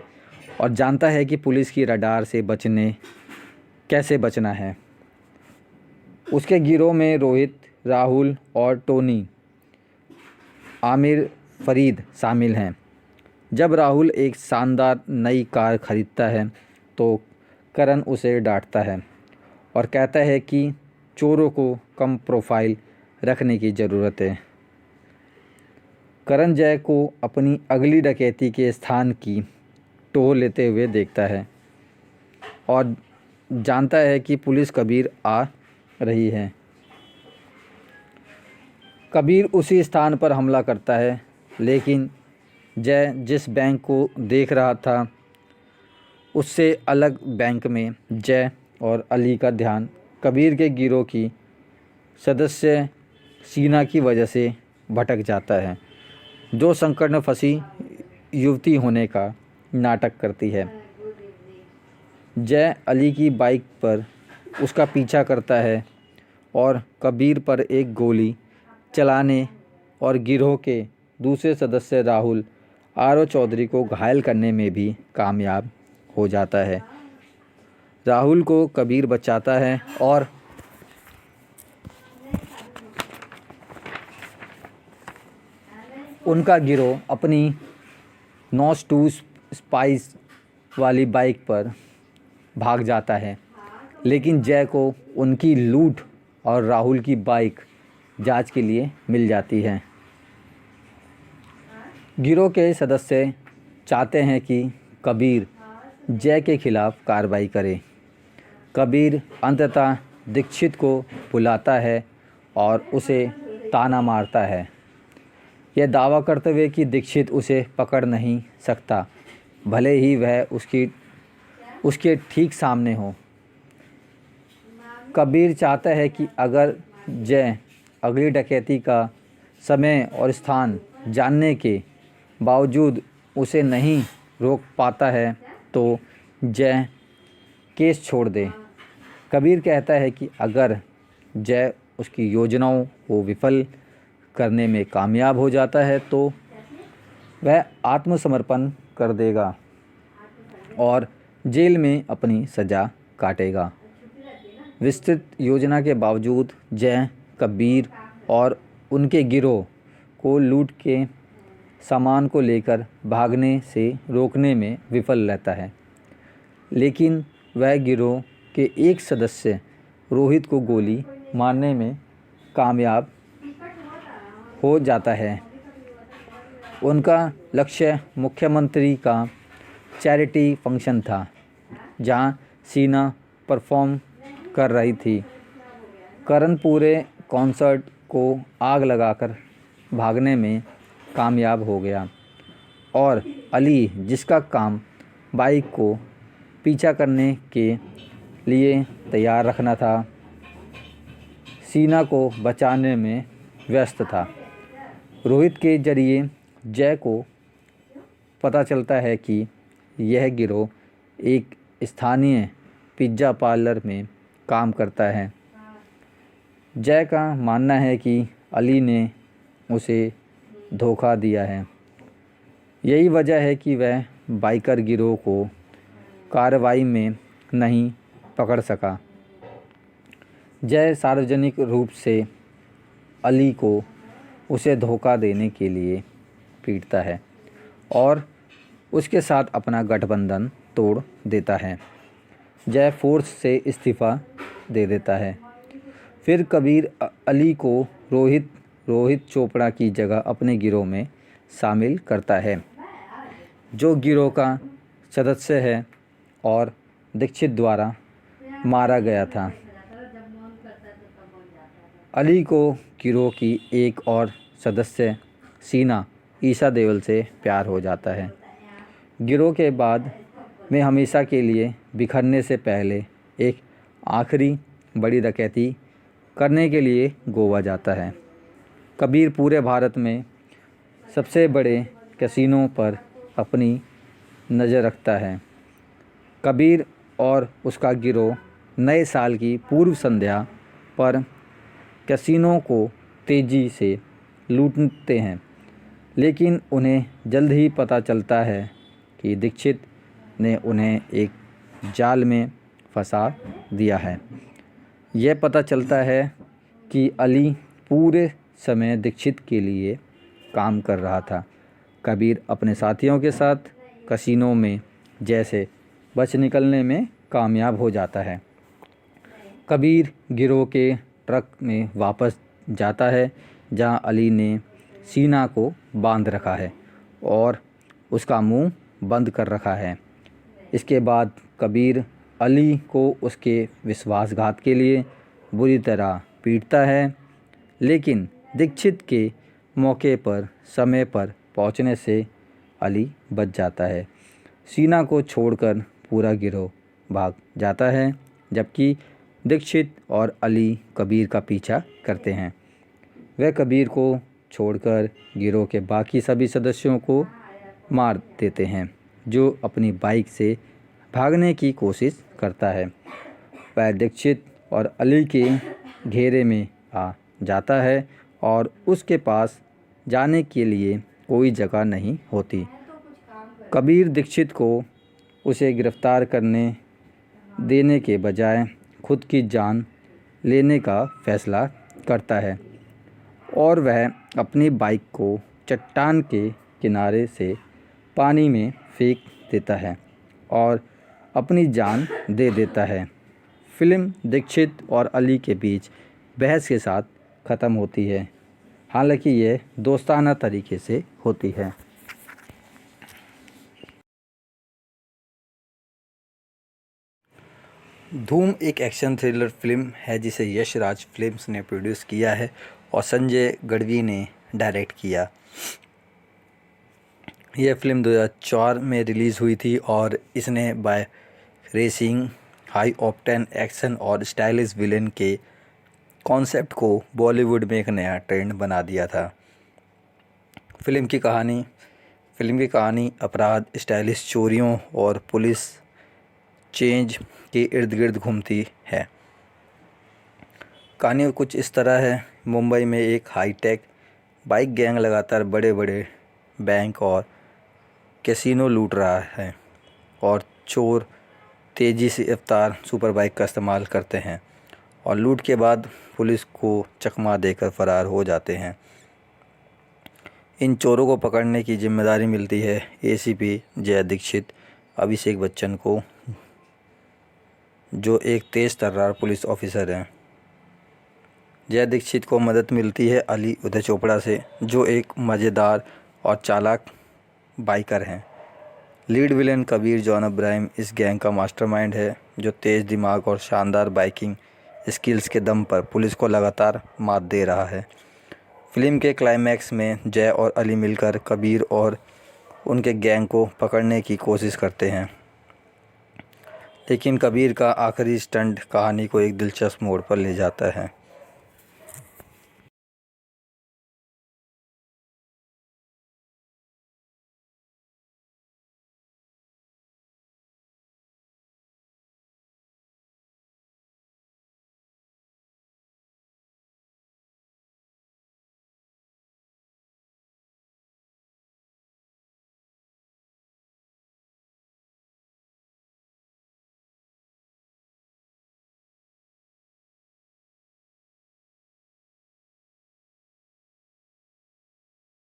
और जानता है कि पुलिस की रडार से कैसे बचना है। उसके गिरोह में रोहित, राहुल और टोनी आमिर फरीद शामिल हैं। जब राहुल एक शानदार नई कार खरीदता है तो करण उसे डांटता है और कहता है कि चोरों को कम प्रोफाइल रखने की ज़रूरत है। करण जय को अपनी अगली डकैती के स्थान की टोह लेते हुए देखता है और जानता है कि पुलिस कबीर आ रही है। कबीर उसी स्थान पर हमला करता है, लेकिन जय जिस बैंक को देख रहा था उससे अलग बैंक में जय और अली का ध्यान कबीर के गिरोह की सदस्य सीना की वजह से भटक जाता है, जो संकट में फंसी युवती होने का नाटक करती है। जय अली की बाइक पर उसका पीछा करता है और कबीर पर एक गोली चलाने और गिरोह के दूसरे सदस्य राहुल आरव चौधरी को घायल करने में भी कामयाब हो जाता है। राहुल को कबीर बचाता है और उनका गिरोह अपनी नॉस टू स्पाइस वाली बाइक पर भाग जाता है, लेकिन जय को उनकी लूट और राहुल की बाइक जांच के लिए मिल जाती है। गिरोह के सदस्य चाहते हैं कि कबीर जय के खिलाफ कार्रवाई करे। कबीर अंततः दीक्षित को बुलाता है और उसे ताना मारता है, यह दावा करते हुए कि दीक्षित उसे पकड़ नहीं सकता, भले ही वह उसके ठीक सामने हो। कबीर चाहता है कि अगर जय अगली डकैती का समय और स्थान जानने के बावजूद उसे नहीं रोक पाता है तो जय केस छोड़ दे। कबीर कहता है कि अगर जय उसकी योजनाओं को विफल करने में कामयाब हो जाता है तो वह आत्मसमर्पण कर देगा और जेल में अपनी सज़ा काटेगा। विस्तृत योजना के बावजूद जय कबीर और उनके गिरोह को लूट के सामान को लेकर भागने से रोकने में विफल रहता है, लेकिन वह गिरोह के एक सदस्य रोहित को गोली मारने में कामयाब हो जाता है। उनका लक्ष्य मुख्यमंत्री का चैरिटी फंक्शन था, जहां सीना परफॉर्म कर रही थी। करण पूरे कॉन्सर्ट को आग लगाकर भागने में कामयाब हो गया और अली, जिसका काम बाइक को पीछा करने के लिए तैयार रखना था, सीना को बचाने में व्यस्त था। रोहित के जरिए जय को पता चलता है कि यह गिरोह एक स्थानीय पिज़्ज़ा पार्लर में काम करता है। जय का मानना है कि अली ने उसे धोखा दिया है। यही वजह है कि वह बाइकर गिरोह को कार्रवाई में नहीं पकड़ सका। जय सार्वजनिक रूप से अली को उसे धोखा देने के लिए पीटता है और उसके साथ अपना गठबंधन तोड़ देता है। जय फोर्स से इस्तीफ़ा दे देता है। फिर कबीर अली को रोहित चोपड़ा की जगह अपने गिरोह में शामिल करता है, जो गिरोह का सदस्य है और दीक्षित द्वारा मारा गया था। अली को गिरोह की एक और सदस्य सीना ईशा देओल से प्यार हो जाता है। गिरोह के बाद में हमेशा के लिए बिखरने से पहले एक आखिरी बड़ी डकैती करने के लिए गोवा जाता है। कबीर पूरे भारत में सबसे बड़े कैसीनो पर अपनी नज़र रखता है। कबीर और उसका गिरोह नए साल की पूर्व संध्या पर कैसीनो को तेज़ी से लूटते हैं, लेकिन उन्हें जल्द ही पता चलता है कि दीक्षित ने उन्हें एक जाल में फंसा दिया है। यह पता चलता है कि अली पूरे समय दीक्षित के लिए काम कर रहा था। कबीर अपने साथियों के साथ कैसीनो में जैसे बच निकलने में कामयाब हो जाता है। कबीर गिरोह के ट्रक में वापस जाता है, जहां अली ने सीना को बांध रखा है और उसका मुंह बंद कर रखा है। इसके बाद कबीर अली को उसके विश्वासघात के लिए बुरी तरह पीटता है, लेकिन दीक्षित के मौके पर समय पर पहुंचने से अली बच जाता है। सीना को छोड़कर पूरा गिरोह भाग जाता है, जबकि दीक्षित और अली कबीर का पीछा करते हैं। वह कबीर को छोड़कर गिरोह के बाकी सभी सदस्यों को मार देते हैं, जो अपनी बाइक से भागने की कोशिश करता है। वह दीक्षित और अली के घेरे में आ जाता है और उसके पास जाने के लिए कोई जगह नहीं होती। कबीर दीक्षित को उसे गिरफ्तार करने देने के बजाय खुद की जान लेने का फैसला करता है और वह अपनी बाइक को चट्टान के किनारे से पानी में फेंक देता है और अपनी जान दे देता है। फिल्म दीक्षित और अली के बीच बहस के साथ ख़त्म होती है, हालांकि यह दोस्ताना तरीके से होती है। धूम एक एक्शन थ्रिलर फिल्म है जिसे यश राज फिल्म्स ने प्रोड्यूस किया है और संजय गढ़वी ने डायरेक्ट किया। यह फिल्म 2004 में रिलीज़ हुई थी और इसने by racing, high octane action और स्टाइलिश विलेन के कॉन्सेप्ट को बॉलीवुड में एक नया ट्रेंड बना दिया था। फिल्म की कहानी अपराध, स्टाइलिश चोरियों और पुलिस चेंज के इर्द गिर्द घूमती है। कहानी कुछ इस तरह है। मुंबई में एक हाईटेक बाइक गैंग लगातार बड़े बड़े बैंक और कैसीनो लूट रहा है और चोर तेज़ी से रफ्तार सुपर बाइक का इस्तेमाल करते हैं। और लूट के बाद पुलिस को चकमा देकर फरार हो जाते हैं। इन चोरों को पकड़ने की जिम्मेदारी मिलती है एसीपी जय दीक्षित अभिषेक बच्चन को, जो एक तेज़ तर्रार पुलिस ऑफिसर हैं। जय दीक्षित को मदद मिलती है अली उदय चोपड़ा से, जो एक मज़ेदार और चालाक बाइकर हैं। लीड विलेन कबीर जॉन अब्राहिम इस गैंग का मास्टरमाइंड है, जो तेज़ दिमाग और शानदार बाइकिंग स्किल्स के दम पर पुलिस को लगातार मात दे रहा है। फिल्म के क्लाइमैक्स में जय और अली मिलकर कबीर और उनके गैंग को पकड़ने की कोशिश करते हैं, लेकिन कबीर का आखिरी स्टंट कहानी को एक दिलचस्प मोड़ पर ले जाता है।